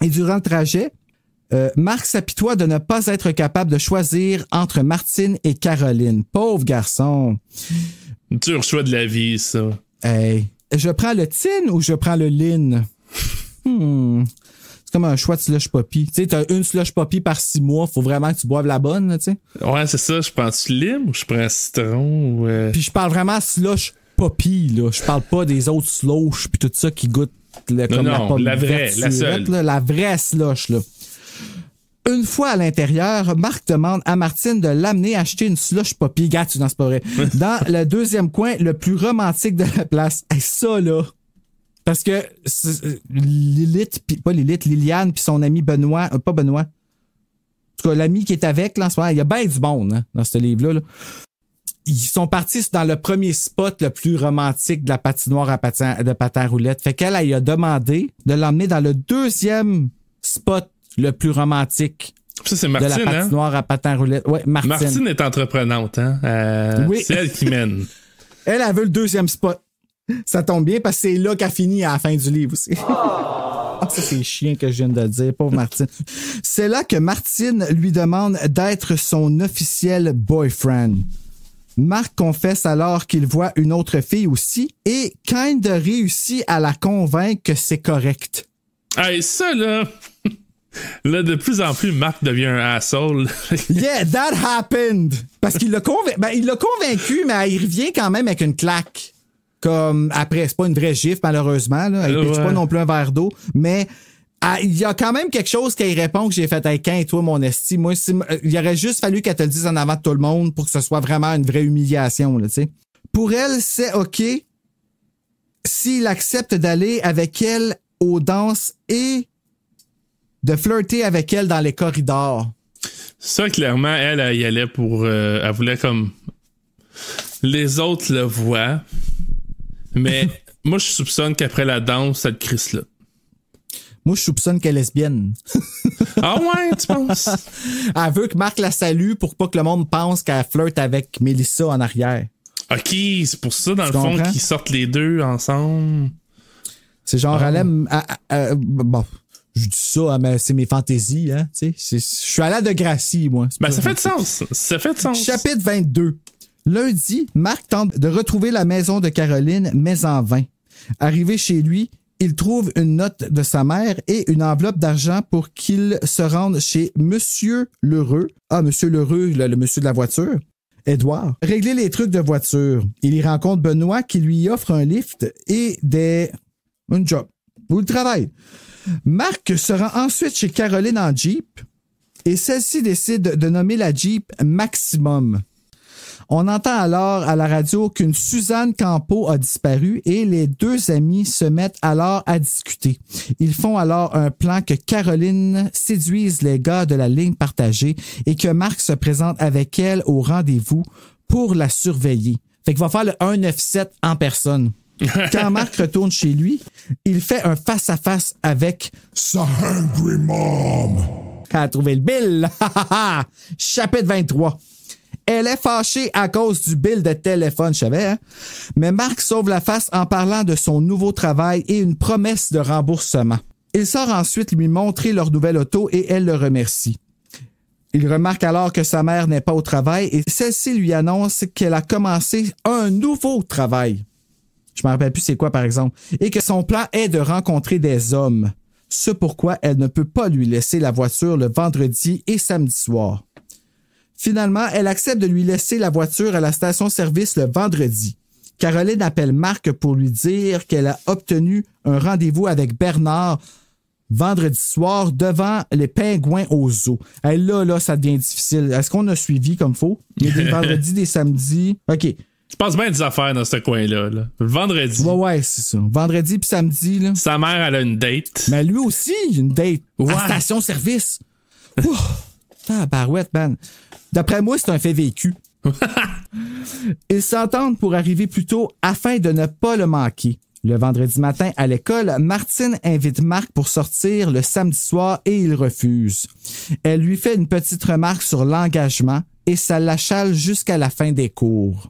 Et durant le trajet, Marc s'apitoie de ne pas être capable de choisir entre Martine et Caroline. Pauvre garçon. Dur choix de la vie, ça. Hey, je prends le tin ou je prends le lin? C'est comme un choix de slush poppy. Tu sais, t'as une slush poppy par 6 mois, faut vraiment que tu boives la bonne, tu sais. Ouais, c'est ça. Je prends-tu lime ou je prends citron? Ou Puis je parle vraiment slush poppy, là. Je parle pas des autres slush puis tout ça qui goûtent comme la pomme la vraie, verte la surette, seule. là, la vraie slush, là. Une fois à l'intérieur, Marc demande à Martine de l'amener acheter une slush poppy. Gars, non, c'est pas vrai. Dans le deuxième coin, le plus romantique de la place. Hey, ça, là. Parce que Liliane puis son ami Benoît, pas Benoît. En tout cas, l'ami qui est avec, là, en ce moment, il y a bien du monde, hein, dans ce livre-là, là. Ils sont partis dans le premier spot le plus romantique de la patinoire de patin à roulettes. Fait qu'elle, elle a demandé de l'emmener dans le deuxième spot le plus romantique. Ça, c'est Martine, de la patinoire à patin à roulettes. Ouais, Martine. Martine est entreprenante, hein? Oui. C'est elle qui mène. Elle veut le deuxième spot. Ça tombe bien parce que c'est là qu'elle finit à la fin du livre aussi. Ça, c'est chiant que je viens de le dire, pauvre Martine. C'est là que Martine lui demande d'être son officiel boyfriend. Marc confesse alors qu'il voit une autre fille aussi et Kind réussit à la convaincre que c'est correct. Hey, ça, là... Là, de plus en plus, Marc devient un asshole. Yeah, that happened! Parce qu'il l'a convaincu, mais il revient quand même avec une claque. Comme, après, c'est pas une vraie gifle, malheureusement, là. Il pitche pas non plus un verre d'eau, mais... il y a quand même quelque chose qu'il répond que j'ai fait avec Quin et toi, mon esti. Moi, il aurait juste fallu qu'elle te le dise en avant de tout le monde pour que ce soit vraiment une vraie humiliation, là, tu sais. Pour elle, c'est OK s'il accepte d'aller avec elle aux danses et de flirter avec elle dans les corridors. Ça, clairement, elle y allait pour... elle voulait comme... Les autres le voient, mais moi, je soupçonne qu'après la danse, ça te crisse là. Moi, je soupçonne qu'elle est lesbienne. Ah ouais, tu penses? Elle veut que Marc la salue pour pas que le monde pense qu'elle flirte avec Mélissa en arrière. OK, c'est pour ça, dans le fond, qu'ils sortent les deux ensemble. C'est genre, elle aime... bon, je dis ça, mais c'est mes fantaisies, hein. Je suis à la de Gracie, moi. Ben, ça fait de sens. Ça fait de sens. Chapitre 22. Lundi, Marc tente de retrouver la maison de Caroline, mais en vain. Arrivé chez lui, il trouve une note de sa mère et une enveloppe d'argent pour qu'il se rende chez Monsieur Lheureux. Ah, Monsieur Lheureux, le monsieur de la voiture. Édouard. Régler les trucs de voiture. Il y rencontre Benoît qui lui offre un lift et un job. Ou le travail. Marc se rend ensuite chez Caroline en Jeep et celle-ci décide de nommer la Jeep Maximum. On entend alors à la radio qu'une Suzanne Campeau a disparu et les deux amis se mettent alors à discuter. Ils font alors un plan que Caroline séduise les gars de la ligne partagée et que Marc se présente avec elle au rendez-vous pour la surveiller. Fait qu'il va faire le 197 en personne. Quand Marc retourne chez lui, il fait un face-à-face avec sa hungry mom. Elle a trouvé le bill. Chapitre 23. Elle est fâchée à cause du bill de téléphone, je savais, hein? Mais Marc sauve la face en parlant de son nouveau travail et une promesse de remboursement. Il sort ensuite lui montrer leur nouvelle auto et elle le remercie. Il remarque alors que sa mère n'est pas au travail et celle-ci lui annonce qu'elle a commencé un nouveau travail. Je me rappelle plus c'est quoi, par exemple. Et que son plan est de rencontrer des hommes. Ce pourquoi elle ne peut pas lui laisser la voiture le vendredi et samedi soir. Finalement, elle accepte de lui laisser la voiture à la station-service le vendredi. Caroline appelle Marc pour lui dire qu'elle a obtenu un rendez-vous avec Bernard vendredi soir devant les pingouins au zoo. Hey, là, ça devient difficile. Est-ce qu'on a suivi comme faut? Il y a des vendredis, des samedis. OK. Tu passes bien des affaires dans ce coin-là. Là. Vendredi. Ouais, c'est ça. Vendredi puis samedi. Là. Sa mère, elle a une date. Mais lui aussi, une date. Ouais. À station-service. Barouette, man. D'après moi, c'est un fait vécu. Ils s'entendent pour arriver plus tôt afin de ne pas le manquer. Le vendredi matin à l'école, Martine invite Marc pour sortir le samedi soir et il refuse. Elle lui fait une petite remarque sur l'engagement et ça l'achale jusqu'à la fin des cours.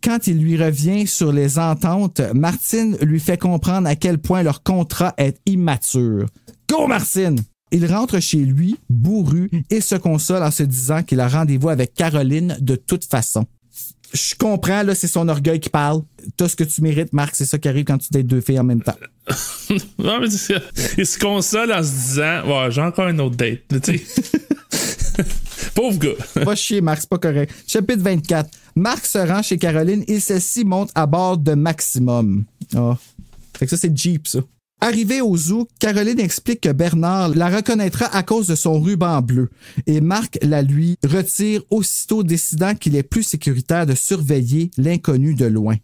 Quand il lui revient sur les ententes, Martine lui fait comprendre à quel point leur contrat est immature. Go, Martine! Il rentre chez lui, bourru, et se console en se disant qu'il a rendez-vous avec Caroline de toute façon. Je comprends, là, c'est son orgueil qui parle. T'as ce que tu mérites, Marc, c'est ça qui arrive quand tu dates deux filles en même temps. Non, mais il se console en se disant, ouais, j'ai encore une autre date. Pauvre gars. Va chier, Marc, c'est pas correct. Chapitre 24. Marc se rend chez Caroline et celle-ci monte à bord de Maximum. Ah. Fait que ça, c'est Jeep, ça. Arrivée au zoo, Caroline explique que Bernard la reconnaîtra à cause de son ruban bleu et Marc la lui retire aussitôt, décidant qu'il est plus sécuritaire de surveiller l'inconnu de loin.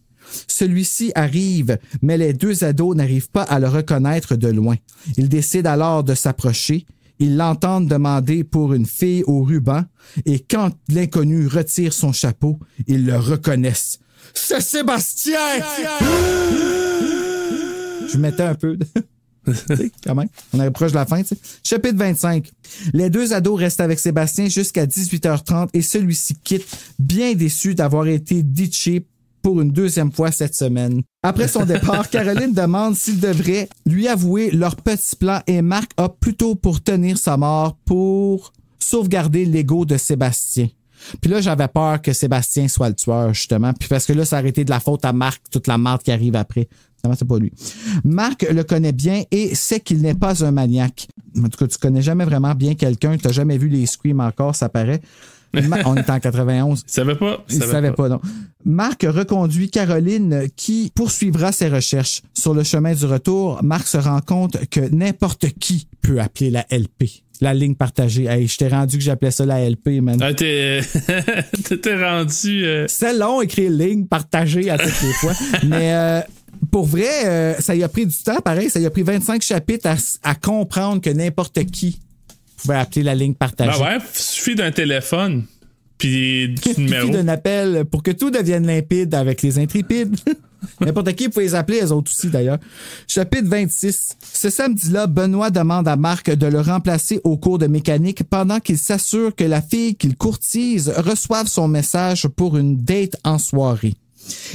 Celui-ci arrive, mais les deux ados n'arrivent pas à le reconnaître de loin. Ils décident alors de s'approcher. Ils l'entendent demander pour une fille au ruban et quand l'inconnu retire son chapeau, ils le reconnaissent. C'est Sébastien! Je mettais un peu. Quand même. On est proche de la fin. T'sais. Chapitre 25. Les deux ados restent avec Sébastien jusqu'à 18h30 et celui-ci quitte, bien déçu d'avoir été ditché pour une deuxième fois cette semaine. Après son départ, Caroline demande s'il devrait lui avouer leur petit plan et Marc opte plutôt pour tenir sa mort pour sauvegarder l'ego de Sébastien. Puis là, j'avais peur que Sébastien soit le tueur, justement. Puis parce que là, ça aurait été de la faute à Marc, toute la marde qui arrive après. C'est pas lui. Marc le connaît bien et sait qu'il n'est pas un maniaque. En tout cas, tu connais jamais vraiment bien quelqu'un. Tu n'as jamais vu les Scream encore, ça paraît. On est en 91. Il savait pas. Il savait pas, non. Marc reconduit Caroline qui poursuivra ses recherches. Sur le chemin du retour, Marc se rend compte que n'importe qui peut appeler la LP. La ligne partagée. Hey, je t'ai rendu que j'appelais ça la LP, man. Ah, t'es rendu... C'est long écrire ligne partagée à toutes les fois. Mais pour vrai, ça y a pris du temps. Pareil, ça y a pris 25 chapitres à comprendre que n'importe qui pouvait appeler la ligne partagée. Ben ouais, suffit d'un téléphone. Puis du numéro. Suffit d'un appel pour que tout devienne limpide avec les intrépides. N'importe qui pouvait les appeler, eux autres aussi d'ailleurs. Chapitre 26. Ce samedi-là, Benoît demande à Marc de le remplacer au cours de mécanique pendant qu'il s'assure que la fille qu'il courtise reçoive son message pour une date en soirée.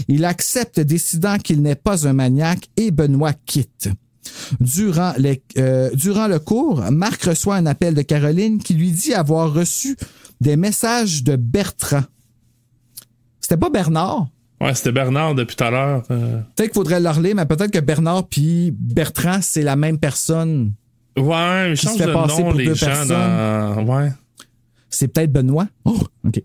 Il accepte, décidant qu'il n'est pas un maniaque, et Benoît quitte. Durant le cours, Marc reçoit un appel de Caroline qui lui dit avoir reçu des messages de Bertrand. C'était pas Bernard? Ouais, c'était Bernard depuis tout à l'heure. Peut-être qu'il faudrait le relire, mais peut-être que Bernard puis Bertrand, c'est la même personne. Ouais, mais change de nom, les gens dans... Ouais. C'est peut-être Benoît. Oh, OK.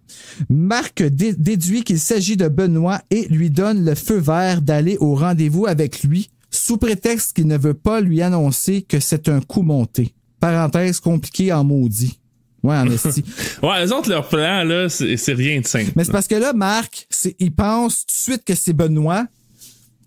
Marc déduit qu'il s'agit de Benoît et lui donne le feu vert d'aller au rendez-vous avec lui, sous prétexte qu'il ne veut pas lui annoncer que c'est un coup monté. Parenthèse compliquée en maudit. Ouais, en esti. Ouais, les autres, leur plan, là, c'est rien de simple. Mais c'est parce que là, Marc, il pense tout de suite que c'est Benoît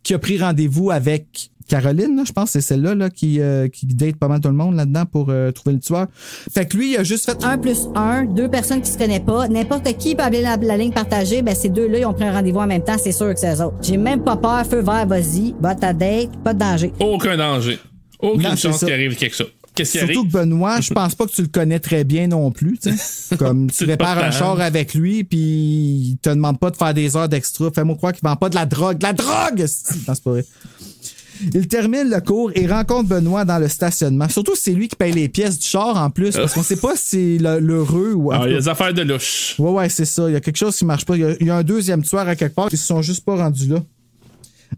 qui a pris rendez-vous avec Caroline, là, je pense que c'est celle-là là, qui date pas mal tout le monde là-dedans pour trouver le tueur. Fait que lui, il a juste fait 1 + 1, 2 personnes qui se connaissent pas. N'importe qui peut appeler la ligne partagée. Ben, ces deux-là, ils ont pris un rendez-vous en même temps. C'est sûr que c'est eux autres. J'ai même pas peur. Feu vert, vas-y. Va ta date. Pas de danger. Aucun danger. Aucune chance qu'il arrive quelque chose. Qu'est-ce qui arrive? Surtout que Benoît, je pense pas que tu le connais très bien non plus. T'sais. Comme tu répares un char avec lui, puis il te demande pas de faire des heures d'extra. Fais-moi croire qu'il vend pas de la drogue. De la drogue! Non, c'est pas vrai. Il termine le cours et rencontre Benoît dans le stationnement. Surtout, c'est lui qui paye les pièces du char en plus, parce qu'on sait pas si c'est l'heureux ou... il y a des affaires de louche. Ouais, c'est ça. Il y a quelque chose qui marche pas. Il y a un deuxième tueur à quelque part. Ils se sont juste pas rendus là.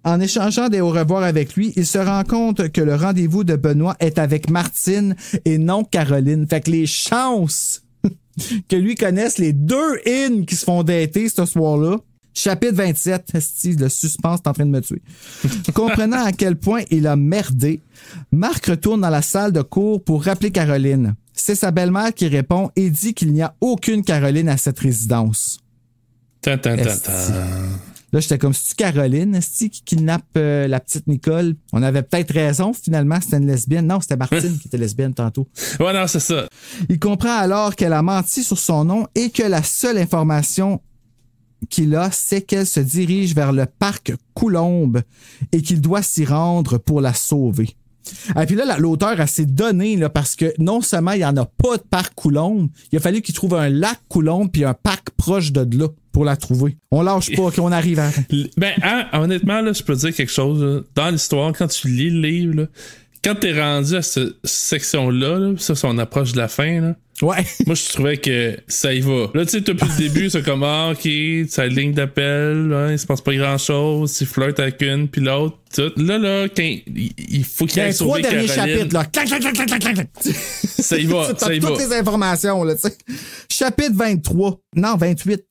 En échangeant des au revoir avec lui, il se rend compte que le rendez-vous de Benoît est avec Martine et non Caroline. Fait que les chances que lui connaisse les deux in qui se font dater ce soir-là. Chapitre 27, le suspense est en train de me tuer. Comprenant à quel point il a merdé, Marc retourne dans la salle de cours pour rappeler Caroline. C'est sa belle-mère qui répond et dit qu'il n'y a aucune Caroline à cette résidence. Là, j'étais comme, c'est-tu Caroline, qui kidnappe la petite Nicole? On avait peut-être raison, finalement, c'était une lesbienne. Non, c'était Martine qui était lesbienne tantôt. Ouais, non, c'est ça. Il comprend alors qu'elle a menti sur son nom et que la seule information qu'il a, c'est qu'elle se dirige vers le parc Coulombe et qu'il doit s'y rendre pour la sauver. Et puis là, l'auteur a s'est donné là, parce que non seulement il n'y en a pas de parc Coulombe, il a fallu qu'il trouve un lac Coulombe puis un parc proche de là pour la trouver. On lâche pas qu'on arrive à... Ben, honnêtement, là, je peux te dire quelque chose. Là. Dans l'histoire, quand tu lis le livre, là, quand t'es rendu à cette section-là, là, ça, on approche de la fin, là. Ouais. Moi, je trouvais que ça y va. Là, tu sais, depuis le début, c'est comme, OK, c'est la ligne d'appel, hein, il se passe pas grand-chose, il flirte avec une, puis l'autre, tout. Là, quand il faut qu'il aille sauver Caroline. 3 derniers chapitres, là. Clac, clac, clac, clac, clac, clac. Ça y va, ça y va. Toutes les informations, là, tu sais. Chapitre 23. Non, 28.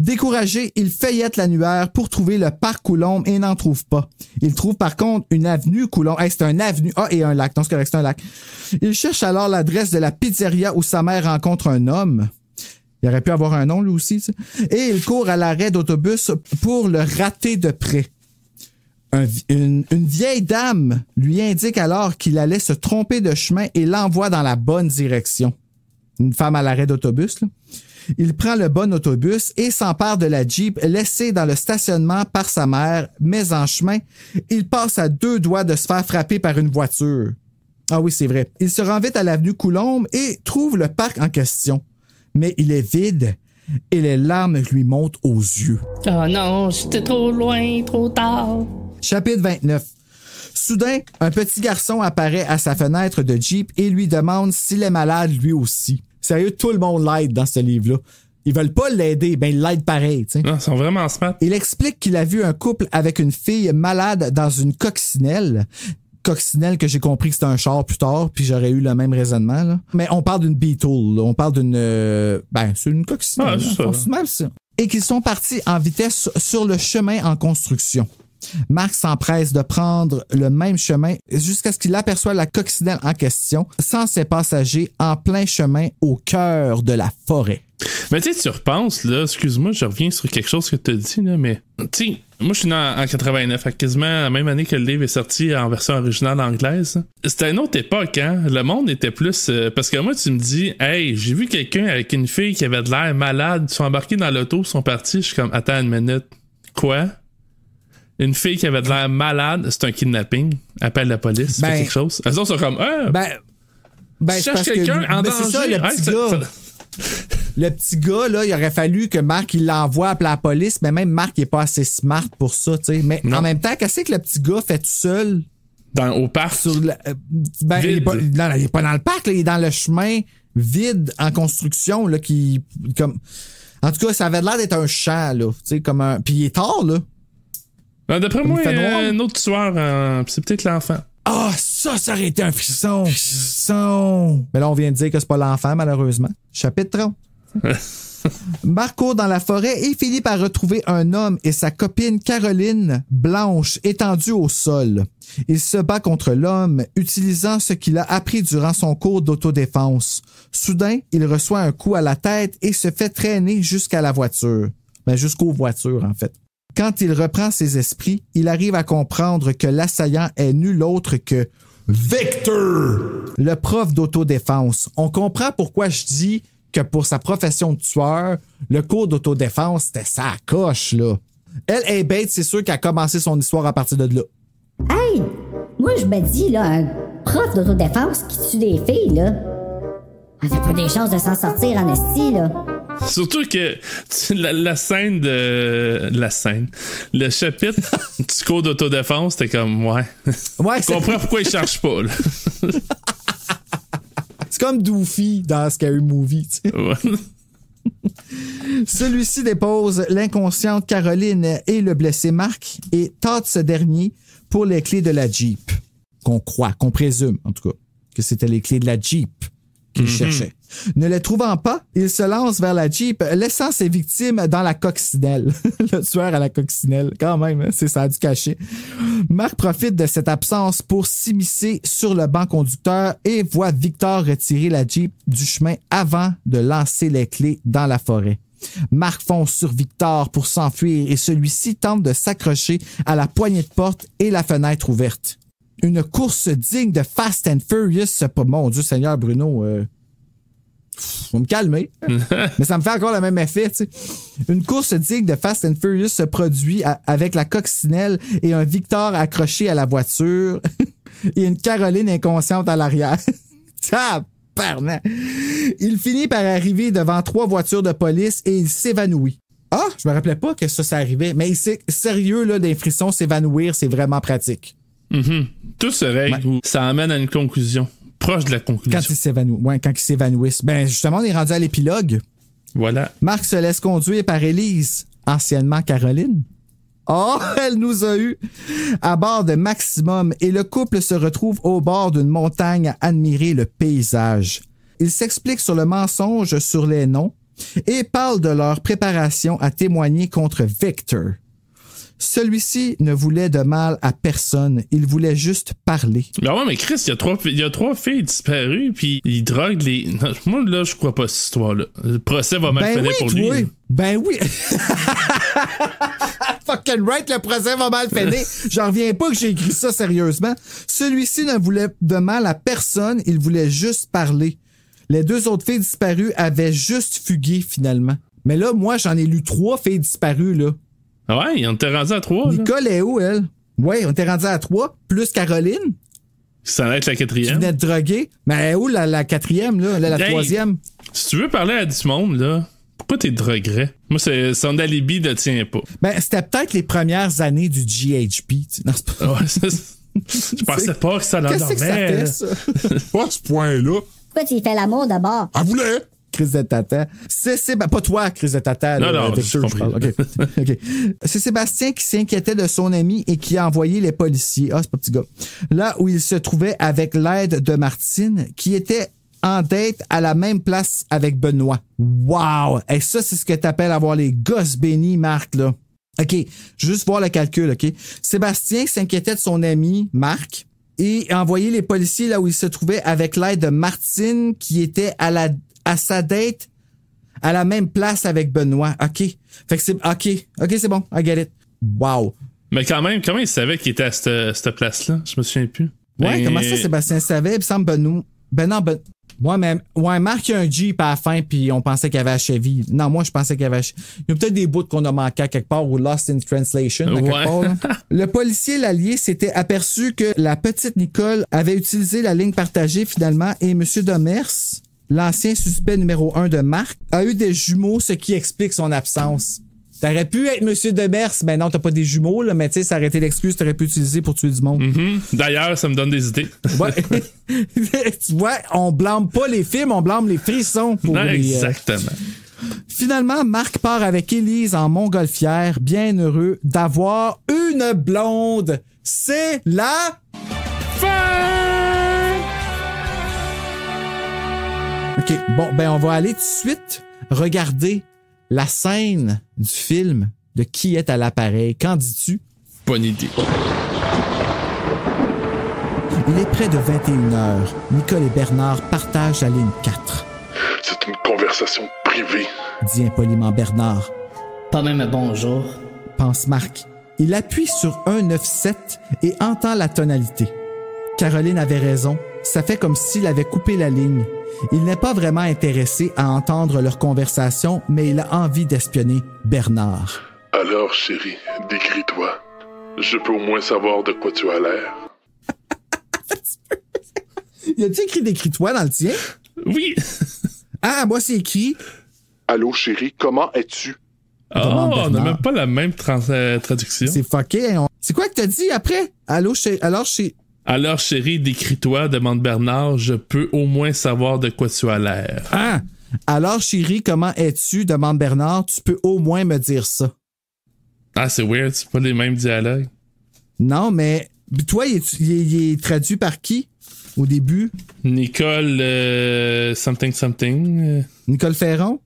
Découragé, il feuillette l'annuaire pour trouver le parc Coulombe et n'en trouve pas. Il trouve par contre une avenue Coulombe. Hey, c'est un avenue. Ah, et un lac. Non, c'est correct, c'est un lac. Il cherche alors l'adresse de la pizzeria où sa mère rencontre un homme. Il aurait pu avoir un nom, lui aussi. Tu sais. Et il court à l'arrêt d'autobus pour le rater de près. Une vieille dame lui indique alors qu'il allait se tromper de chemin et l'envoie dans la bonne direction. Une femme à l'arrêt d'autobus, là. Il prend le bon autobus et s'empare de la Jeep laissée dans le stationnement par sa mère, mais en chemin, il passe à 2 doigts de se faire frapper par une voiture. Ah oui, c'est vrai. Il se rend vite à l'avenue Coulombe et trouve le parc en question. Mais il est vide et les larmes lui montent aux yeux. Oh non, j'étais trop loin, trop tard. Chapitre 29. Soudain, un petit garçon apparaît à sa fenêtre de Jeep et lui demande s'il est malade lui aussi. Sérieux, tout le monde l'aide dans ce livre-là. Ils veulent pas l'aider, ben ils l'aident pareil. T'sais. Non, ils sont vraiment smart. Il explique qu'il a vu un couple avec une fille malade dans une coccinelle. Coccinelle que j'ai compris que c'était un char plus tard, puis j'aurais eu le même raisonnement. Là. Mais on parle d'une Beetle, là. On parle d'une... c'est une coccinelle. Ah, c'est même ça. Et qu'ils sont partis en vitesse sur le chemin en construction. Marc s'empresse de prendre le même chemin jusqu'à ce qu'il aperçoive la coccinelle en question, sans ses passagers, en plein chemin au cœur de la forêt. Mais tu sais, tu repenses, là, excuse-moi, je reviens sur quelque chose que tu as dit, là, mais tu sais, moi je suis né en 89, quasiment la même année que le livre est sorti en version originale anglaise. C'était une autre époque, hein? Le monde était plus... parce que moi, tu me dis, hey, j'ai vu quelqu'un avec une fille qui avait de l'air malade, ils sont embarqués dans l'auto, ils sont partis, je suis comme, attends une minute, quoi? Une fille qui avait de l'air malade, c'est un kidnapping. Appelle la police, fait quelque chose. Elles sont comme, tu cherches quelqu'un en danger. C'est ça, le petit gars. Le petit gars, là, il aurait fallu que Marc, il l'envoie appeler la police, mais même Marc, il est pas assez smart pour ça, tu sais. Mais en même temps, qu'est-ce que le petit gars fait tout seul? Au parc? Il est pas dans le parc, là, il est dans le chemin vide en construction, là, qui, comme... En tout cas, ça avait l'air d'être un champ, là, tu sais, comme un... Puis il est tard, là. D'après moi, un autre tueur, c'est peut-être l'enfant. Ah, ça aurait été un frisson. Mais là, on vient de dire que c'est pas l'enfant, malheureusement. Chapitre 30. Marc court dans la forêt et finit par retrouver un homme et sa copine Caroline, blanche, étendue au sol. Il se bat contre l'homme, utilisant ce qu'il a appris durant son cours d'autodéfense. Soudain, il reçoit un coup à la tête et se fait traîner jusqu'à la voiture. Jusqu'aux voitures, en fait. Quand il reprend ses esprits, il arrive à comprendre que l'assaillant est nul autre que Victor, le prof d'autodéfense. On comprend pourquoi je dis que pour sa profession de tueur, le cours d'autodéfense, c'était sa coche, là. Elle est bête, c'est sûr qu'elle a commencé son histoire à partir de là. Hey! Moi, je me dis, là, un prof d'autodéfense qui tue des filles, là, elle fait pas des chances de s'en sortir en esti, là. Surtout que la scène de... Le chapitre du cours d'autodéfense, t'es comme, ouais. Je comprends pourquoi il cherche pas, là. C'est comme Doofy dans Scary Movie, tu sais. Ouais. Celui-ci dépose l'inconsciente Caroline et le blessé Marc et tâte ce dernier pour les clés de la Jeep. Qu'on présume, en tout cas, que c'était les clés de la Jeep qu'il cherchait. Ne les trouvant pas, il se lance vers la Jeep, laissant ses victimes dans la coccinelle. Le tueur à la coccinelle, quand même, hein, c'est ça, du cachet. Marc profite de cette absence pour s'immiscer sur le banc conducteur et voit Victor retirer la Jeep du chemin avant de lancer les clés dans la forêt. Marc fonce sur Victor pour s'enfuir et celui-ci tente de s'accrocher à la poignée de porte et la fenêtre ouverte. Une course digne de Fast and Furious, mon Dieu Seigneur Bruno, faut me calmer. Mais ça me fait encore le même effet, tu sais. Une course digne de Fast and Furious se produit avec la coccinelle et un Victor accroché à la voiture et une Caroline inconsciente à l'arrière. Tabarnak! Il finit par arriver devant 3 voitures de police et il s'évanouit. Ah, je me rappelais pas que ça arrivait. Mais sérieux, là, des frissons, s'évanouir, c'est vraiment pratique. Tout se règle où ça amène à une conclusion. Proche de la conclusion. Quand ils s'évanouissent. Ben, justement, on est rendu à l'épilogue. Voilà. Marc se laisse conduire par Élise, anciennement Caroline. Oh, elle nous a eu à bord de Maximum et le couple se retrouve au bord d'une montagne à admirer le paysage. Il s'explique sur le mensonge sur les noms, et parlent de leur préparation à témoigner contre Victor. Celui-ci ne voulait de mal à personne. Il voulait juste parler. Ben ouais, mais Chris, il y a trois filles disparues, puis il drogue les... Non, moi, là, je crois pas cette histoire-là. Le procès va mal finir pour lui. Ben oui! Fucking right, le procès va mal finir. J'en reviens pas que j'ai écrit ça sérieusement. Celui-ci ne voulait de mal à personne. Il voulait juste parler. Les 2 autres filles disparues avaient juste fugué, finalement. Mais là, moi, j'en ai lu 3 filles disparues, là. Ouais, on était rendu à 3. Nicole est où, elle? Ouais, on était rendu à 3, plus Caroline. Ça va être la 4e. Qui venait de droguer. Mais elle est où, la 4e, là? La 3e? Si tu veux parler à du monde, là, pourquoi t'es droguerais? Moi, son alibi ne tient pas. Ben, c'était peut-être les premières années du GHB. Non, c'est pas... Ouais, je pensais pas que ça l'endormait. Qu'est-ce que ça fait, ça? Pas à ce point-là. Pourquoi tu y fais l'amour d'abord? Elle voulait! Crise de tata. C'est pas toi, crise de tata. Non, là, non, Victor, je parle. OK. C'est Sébastien qui s'inquiétait de son ami et qui a envoyé les policiers. Ah, c'est pas petit gars. Là où il se trouvait avec l'aide de Martine, qui était en date à la même place avec Benoît. Wow! Et ça, c'est ce que t'appelles avoir les gosses bénis, Marc, là. OK. Juste voir le calcul, OK? Sébastien s'inquiétait de son ami, Marc, et a envoyé les policiers là où il se trouvait avec l'aide de Martine, qui était à sa date à la même place avec Benoît. OK. Fait que c'est... OK, c'est bon. I get it. Wow. Mais quand même, comment il savait qu'il était à cette place-là? Je me souviens plus. Ouais, comment ça, Sébastien savait? Il me semble Benoît... Ouais, Marc, il y a un Jeep à la fin, puis on pensait qu'il y avait Chevy. Non, moi, je pensais qu'il y avait... Il y a peut-être des bouts qu'on a manqué à quelque part ou Lost in Translation à quelque part. Là. Le policier l'allié s'était aperçu que la petite Nicole avait utilisé la ligne partagée finalement et M. Demers, l'ancien suspect numéro 1 de Marc, a eu des jumeaux, ce qui explique son absence. T'aurais pu être M. Demers, mais non, t'as pas des jumeaux, là, mais tu sais, ça aurait été l'excuse que t'aurais pu utiliser pour tuer du monde. Mm-hmm. D'ailleurs, ça me donne des idées. Ouais. Tu vois, on blâme pas les films, on blâme les frissons. Pour non, exactement. Finalement, Marc part avec Élise en montgolfière, bien heureux d'avoir une blonde. C'est la fin! OK, bon, ben on va aller tout de suite regarder la scène du film de Qui est à l'appareil. Qu'en dis-tu? Bonne idée. Il est près de 21h. Nicole et Bernard partagent la ligne 4. C'est une conversation privée, dit impoliment Bernard. Pas même un bonjour, pense Marc. Il appuie sur 197 et entend la tonalité. Caroline avait raison. Ça fait comme s'il avait coupé la ligne. Il n'est pas vraiment intéressé à entendre leur conversation, mais il a envie d'espionner Bernard. Alors, chérie, décris-toi. Je peux au moins savoir de quoi tu as l'air. Y a-tu écrit décris-toi dans le tien? Oui. Ah, moi, c'est écrit. Allô, chérie, comment es-tu? Oh, on n'a même pas la même traduction. C'est fucké. Hein? C'est quoi que t'as dit après? Alors, chérie, décris-toi, demande Bernard. Je peux au moins savoir de quoi tu as l'air. Ah! Alors, chérie, comment es-tu? Demande Bernard. Tu peux au moins me dire ça. Ah, c'est weird. C'est pas les mêmes dialogues. Non, mais toi, il est traduit par qui? Au début? Nicole something. Nicole Ferron?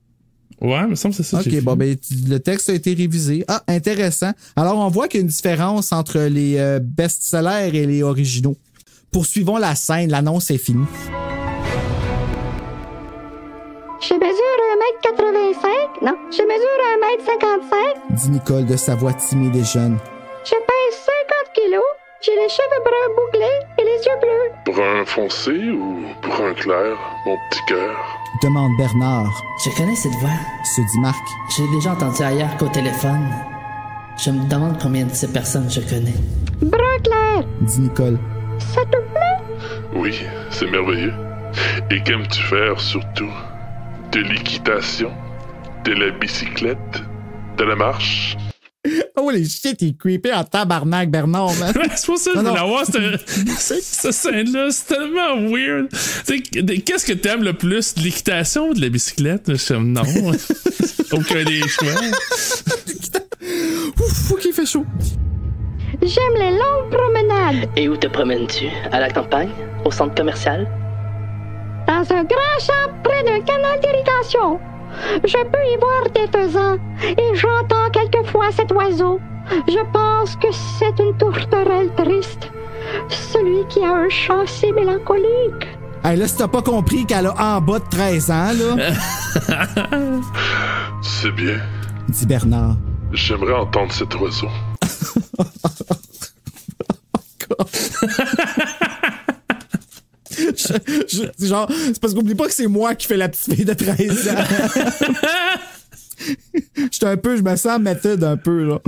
Ouais, il me semble que c'est ça. OK, bon, ben, le texte a été révisé. Ah, intéressant. Alors, on voit qu'il y a une différence entre les best-sellers et les originaux. Poursuivons la scène. L'annonce est finie. Je mesure 1m85. Non, je mesure 1m55. Dit Nicole de sa voix timide et jeune. Je pèse 50 kilos. J'ai les cheveux bruns bouclés et les yeux bleus. Brun foncé ou brun clair, mon petit cœur? Demande Bernard. Je connais cette voix. Se dit Marc. Je l'ai déjà entendue ailleurs qu'au téléphone. Je me demande combien de ces personnes je connais. Brun clair. Dit Nicole. Ça te plaît? Oui, c'est merveilleux. Et qu'aimes-tu faire surtout? De l'équitation? De la bicyclette? De la marche? Oh, les shit, il est creepy en tabarnak, Bernard, man. C'est pour ça que je voulais avoir cette scène-là. C'est tellement weird. Qu'est-ce que t'aimes le plus? De l'équitation ou de la bicyclette? Je suis non. Aucun des choix. Ouf, il fait chaud. J'aime les longues promenades. Et où te promènes-tu? À la campagne? Au centre commercial? Dans un grand champ près d'un canal d'irrigation. Je peux y voir des faisans et j'entends quelquefois cet oiseau. Je pense que c'est une tourterelle triste. Celui qui a un chant si mélancolique. Hey, là, si t'as pas compris qu'elle a en bas de 13 ans, là. C'est bien. Dit Bernard. J'aimerais entendre cet oiseau. Genre, c'est parce qu'oublie pas que c'est moi qui fais la petite fille de 13 ans. Je me sens méthode un peu, là.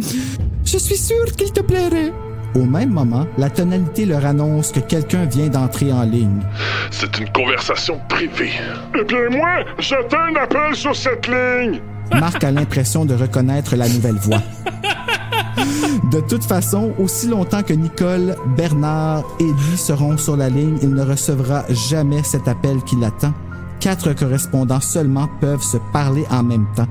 Je suis sûr qu'il te plairait. Au même moment, la tonalité leur annonce que quelqu'un vient d'entrer en ligne. C'est une conversation privée. Eh bien, moi, j'attends un appel sur cette ligne. Marc a l'impression de reconnaître la nouvelle voix. De toute façon, aussi longtemps que Nicole, Bernard et lui seront sur la ligne, il ne recevra jamais cet appel qui l'attend. 4 correspondants seulement peuvent se parler en même temps.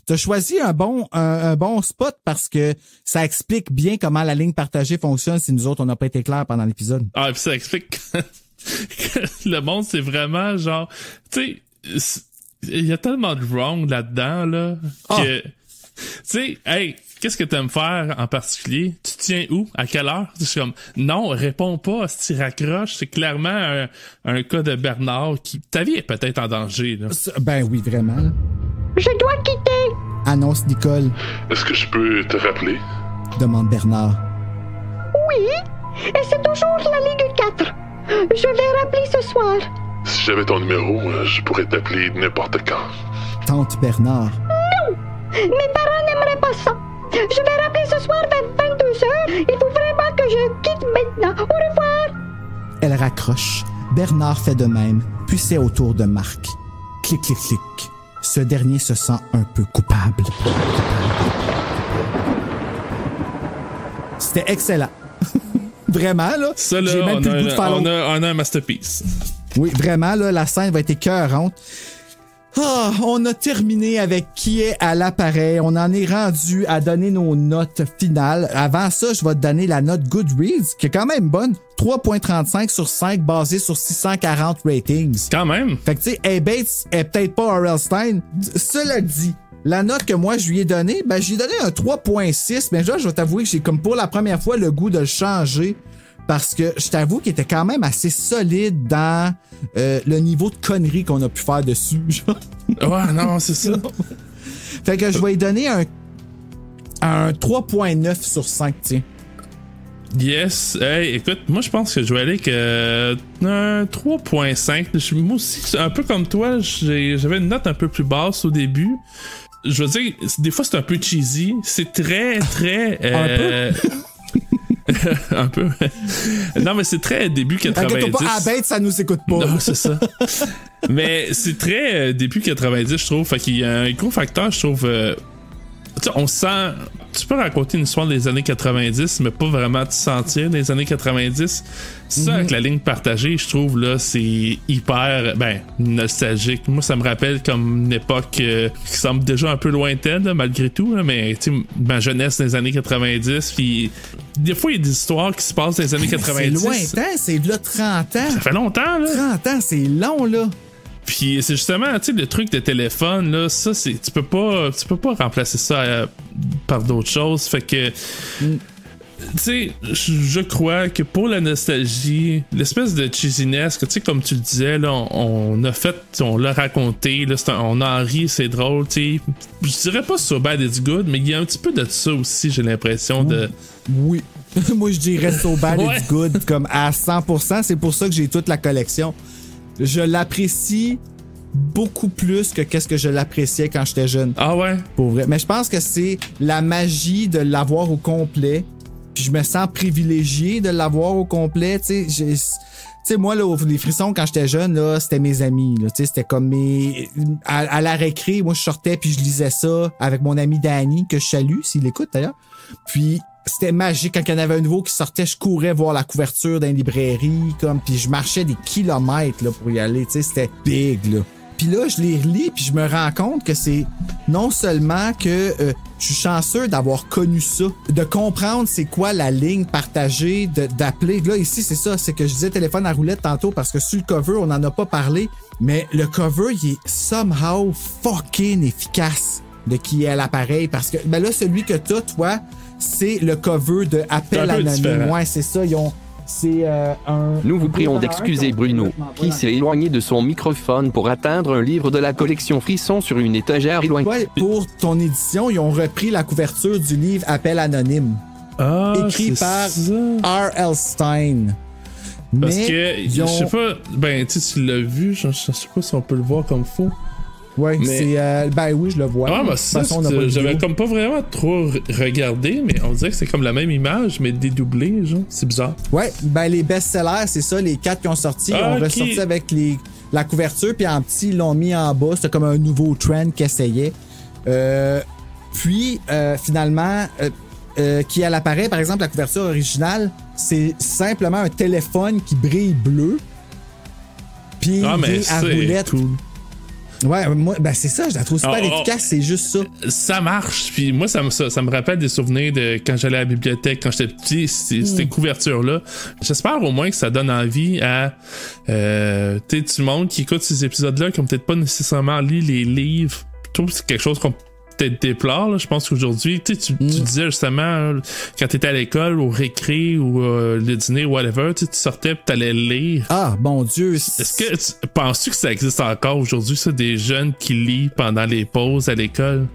T'as choisi un bon spot parce que ça explique bien comment la ligne partagée fonctionne si nous autres, on n'a pas été clairs pendant l'épisode. Ah, et puis ça explique que le monde, c'est vraiment genre... Tu sais, il y a tellement de wrong là-dedans, là, que... Tu sais, hey, qu'est-ce que t'aimes faire en particulier? Tu tiens où? À quelle heure? Je suis comme, non, réponds pas, si tu raccroches. C'est clairement un cas de Bernard qui... Ta vie est peut-être en danger, là. Ben oui, vraiment. Là. Je dois quitter. Annonce Nicole. Est-ce que je peux te rappeler? Demande Bernard. Oui, et c'est toujours la Ligue 4. Je vais rappeler ce soir. Si j'avais ton numéro, je pourrais t'appeler n'importe quand. Tante Bernard. Non! Mes parents n'aimeraient pas ça. Je vais rappeler ce soir vers 22h. Il faut vraiment que je quitte maintenant. Au revoir. Elle raccroche. Bernard fait de même, puis c'est au tour de Marc. Clic, clic, clic. Ce dernier se sent un peu coupable. C'était excellent. Vraiment, là. Ça, là, j'ai même plus le goût de faire on a un masterpiece. Oui, vraiment, là, la scène va être écœurante. Ah, on a terminé avec qui est à l'appareil. On en est rendu à donner nos notes finales. Avant ça, je vais te donner la note Goodreads, qui est quand même bonne. 3.35 sur 5, basée sur 640 ratings. Quand même. Fait que tu sais, A-Bates est peut-être pas R.L. Stine. Cela dit, la note que moi je lui ai donnée, ben j'ai donné un 3.6, mais là, je vais t'avouer que j'ai comme pour la première fois le goût de le changer. Parce que je t'avoue qu'il était quand même assez solide dans le niveau de conneries qu'on a pu faire dessus. Ouais, non, c'est ça. Fait que je vais lui donner un 3.9 sur 5, tiens. Yes. Hey, écoute, moi, je pense que je vais aller avec un 3.5. Moi aussi, un peu comme toi, j'avais une note un peu plus basse au début. Je veux dire, des fois, c'est un peu cheesy. C'est très, très... un peu? Un peu. Non, mais c'est très début 90. T'inquiète pas, à bête, ça nous écoute pas. Non, c'est ça. Mais c'est très début 90, je trouve. Fait qu'il y a un gros facteur, je trouve. Tu sais, on sent. Tu peux raconter une histoire des années 90, mais pas vraiment te sentir des années 90. Ça, avec la ligne partagée, je trouve, là, c'est hyper, nostalgique. Moi, ça me rappelle comme une époque qui semble déjà un peu lointaine, là, malgré tout, là, mais, tu sais, ma jeunesse des années 90, puis des fois, il y a des histoires qui se passent dans les années 90. C'est lointain, c'est là 30 ans. Ça fait longtemps, là. 30 ans, c'est long, là. Puis c'est justement, tu sais, le truc de téléphone, là, ça, c'est, tu peux pas remplacer ça par d'autres choses. Fait que, tu sais, je crois que pour la nostalgie, l'espèce de cheesiness, que tu sais, comme tu le disais, là, on l'a raconté, là, on en rit, c'est drôle, tu sais. Je dirais pas So Bad It's Good, mais il y a un petit peu de ça aussi, j'ai l'impression de... Oui. Moi, je dirais So Bad It's Good comme à 100%. C'est pour ça que j'ai toute la collection. Je l'apprécie beaucoup plus que qu'est-ce que je l'appréciais quand j'étais jeune. Ah ouais? Pour vrai. Mais je pense que c'est la magie de l'avoir au complet. Puis je me sens privilégié de l'avoir au complet. Tu sais, moi, là, les frissons, quand j'étais jeune, là, c'était mes amis. Là, c'était comme mes... À la récré, moi, je sortais puis je lisais ça avec mon ami Danny, que je salue, s'il écoute d'ailleurs. Puis... c'était magique. Quand il y en avait un nouveau qui sortait, je courais voir la couverture d'une librairie, comme, puis je marchais des kilomètres là, pour y aller. Tu sais, c'était big, là. Puis là, je les relis, puis je me rends compte que c'est non seulement que je suis chanceux d'avoir connu ça, de comprendre c'est quoi la ligne partagée, d'appeler. Là, ici, c'est ça, c'est que je disais téléphone à roulette tantôt, parce que sur le cover, on n'en a pas parlé. Mais le cover, il est somehow fucking efficace de qui est l'appareil. Parce que ben là, celui que t'as, toi, c'est le cover de Appel Anonyme. Ouais, c'est ça. Nous vous prions d'excuser Bruno, qui s'est éloigné de son microphone pour atteindre un livre de la collection Frisson sur une étagère éloignée. Ouais, pour ton édition, ils ont repris la couverture du livre Appel Anonyme. Écrit par R.L. Stein. Parce que, je sais pas, ben, tu l'as vu, je sais pas si on peut le voir comme faux. Ouais, mais... c'est. Ben oui, je le vois. Ah, bah, ça, j'avais comme pas vraiment trop regardé, mais on dirait que c'est comme la même image, mais dédoublée, genre. C'est bizarre. Ouais, ben les best-sellers, c'est ça, les 4 qui ont sorti, ont ressorti avec la couverture, puis en petit, ils l'ont mis en bas. C'était comme un nouveau trend qu'ils essayaient. Puis, finalement, qui à l'appareil, par exemple, la couverture originale, c'est simplement un téléphone qui brille bleu. Puis, à roulette. Cool. Ouais, moi, ben c'est ça, je la trouve super efficace, c'est juste ça. Ça marche, puis moi, ça me rappelle des souvenirs de quand j'allais à la bibliothèque, quand j'étais petit, c'était couverture-là. J'espère au moins que ça donne envie à tout le monde qui écoute ces épisodes-là, qui ont peut-être pas nécessairement lu les livres. Je trouve que c'est quelque chose qu'on peut-être déplore, là. Je pense qu'aujourd'hui, tu disais justement, quand t'étais à l'école, au récré ou le dîner, whatever, tu sortais pis t'allais lire. Ah, bon Dieu! Est-ce que penses-tu que ça existe encore aujourd'hui, ça, des jeunes qui lisent pendant les pauses à l'école?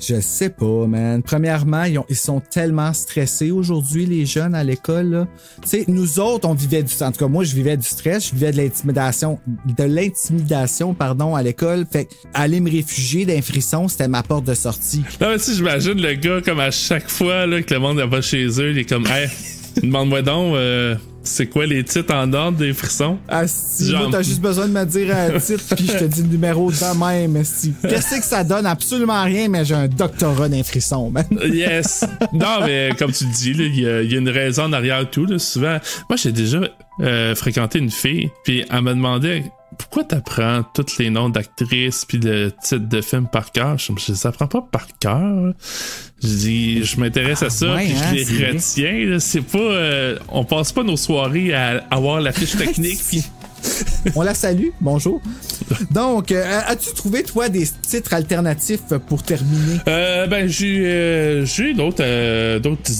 Je sais pas, man. Premièrement, ils sont tellement stressés aujourd'hui, les jeunes à l'école. Tu sais, nous autres, on vivait en tout cas, moi, je vivais du stress, je vivais de l'intimidation, à l'école. Fait aller me réfugier d'un frisson, c'était ma porte de sortie. Non, mais si j'imagine le gars, comme à chaque fois là, que le monde va chez eux, il est comme, hey, demande-moi donc, c'est quoi les titres en ordre des frissons? Ah, si, moi, t'as juste besoin de me dire un titre, puis je te dis le numéro de même. Si. Qu'est-ce que ça donne? Absolument rien, mais j'ai un doctorat d'un frisson, man. Yes! Non, mais comme tu le dis, il y a une raison en arrière tout. Là, souvent, moi, j'ai déjà fréquenté une fille, puis elle me demandait pourquoi t'apprends tous les noms d'actrices puis le titre de film par cœur? Je les apprends pas par cœur. Je dis, je m'intéresse à ça, puis je les retiens. Là. C'est pas, on passe pas nos soirées à avoir la fiche technique. Puis... On la salue. Bonjour. Donc, as-tu trouvé, toi, des titres alternatifs pour terminer? Ben, j'ai d'autres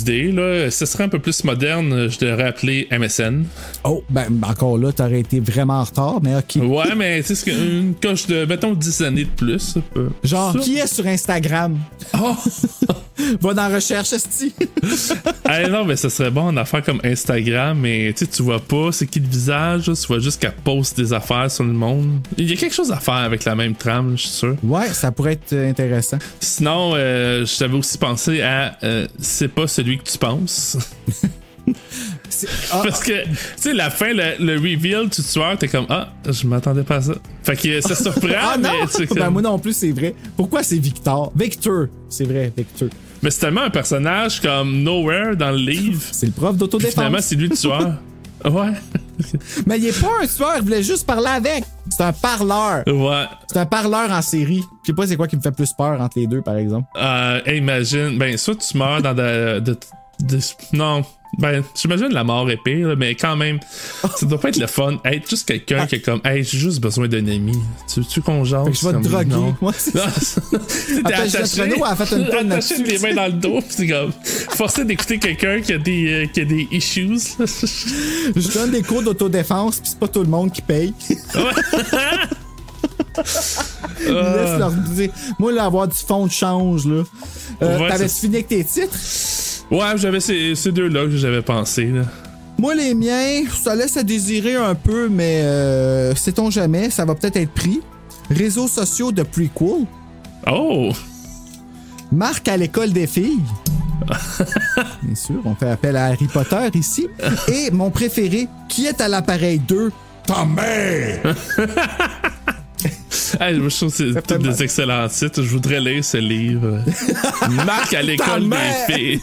idées. Là. Ce serait un peu plus moderne. Je devrais appeler MSN. Oh, ben, encore là, t'aurais été vraiment en retard, mais OK. Ouais, mais tu sais, une coche de, mettons, 10 années de plus. Genre, qui est sur Instagram? Oh! Va dans recherche, esti. Non, mais ça serait bon en affaire comme Instagram, mais tu vois pas c'est qui le visage, là, tu vois juste qu'elle poste des affaires sur le monde. Il y a quelque chose à faire avec la même trame, je suis sûr. Ouais, ça pourrait être intéressant. Sinon, j'avais aussi pensé à c'est pas celui que tu penses. Parce que, tu sais, la fin, le reveal du tueur, t'es comme, je m'attendais pas à ça. Fait que ça surprend, mais. Ben, moi non plus, c'est vrai. Pourquoi c'est Victor? Victor, c'est vrai, Victor. Mais c'est tellement un personnage comme Nowhere dans le livre. C'est le prof d'autodéfense. Finalement, c'est lui le tueur. Ouais. Mais il est pas un tueur, il voulait juste parler avec. C'est un parleur. Ouais. C'est un parleur en série. Je sais pas c'est quoi qui me fait plus peur entre les deux, par exemple. Imagine, ben, soit tu meurs dans non. Ben, j'imagine la mort est pire, là, mais quand même, ça doit pas être le fun. Être juste quelqu'un qui est comme, hey, j'ai juste besoin d'un ami. Tu qu'on jase? Fait que je vais te droguer. Moi, t'es attaché les mains dans le dos, c'est comme, forcé d'écouter quelqu'un qui a des issues. Je donne des cours d'autodéfense, pis c'est pas tout le monde qui paye. Laisse leur dire. Moi, là, avoir du fond de change, là. T'avais-tu fini avec tes titres? Ouais, j'avais ces deux-là que j'avais pensé, là. Moi, les miens, ça laisse à désirer un peu, mais sait-on jamais, ça va peut-être être pris. Réseaux sociaux de prequel. Oh! Marc à l'école des filles. Bien sûr, on fait appel à Harry Potter ici. Et mon préféré, qui est à l'appareil 2? Ta mère! Hey, je trouve que c'est tous des excellents titres. Je voudrais lire ce livre. Marc à l'école des filles.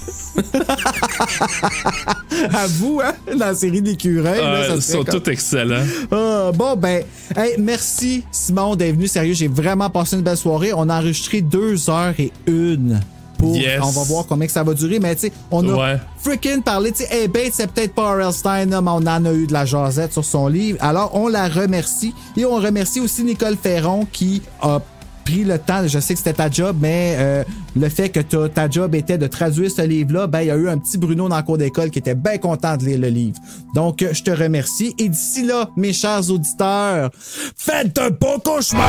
À vous, hein? Dans la série d'écureuils. Ils sont tous excellents. Bon, ben, hey, merci Simon d'être venu. Sérieux, j'ai vraiment passé une belle soirée. On a enregistré 2h01 pour... On va voir combien que ça va durer, mais tu sais, on a freaking parlé, tu sais, hey, Bates, c'est peut-être pas R.L. Stine, mais on en a eu de la jasette sur son livre. Alors, on la remercie. Et on remercie aussi Nicole Ferron qui a pris le temps, je sais que c'était ta job, mais le fait que ta job était de traduire ce livre-là, ben il y a eu un petit Bruno dans le cours d'école qui était bien content de lire le livre. Donc, je te remercie. Et d'ici là, mes chers auditeurs, faites un bon cauchemar!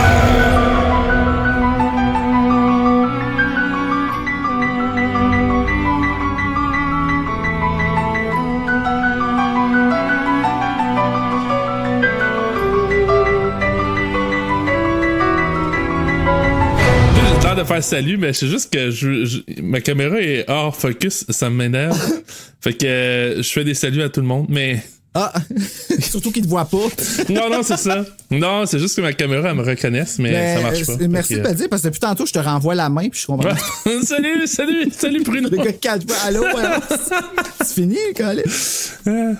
De faire salut, mais c'est juste que ma caméra est hors focus, ça m'énerve. Fait que je fais des saluts à tout le monde, mais... Ah! Surtout qu'ils te voient pas. Non, c'est ça. Non, c'est juste que ma caméra, elle me reconnaisse, mais ça marche pas. Merci de me le dire, parce que depuis tantôt, je te renvoie la main, puis je comprends. Salut, Bruno! Le gars calme. Allô? C'est fini, Colin?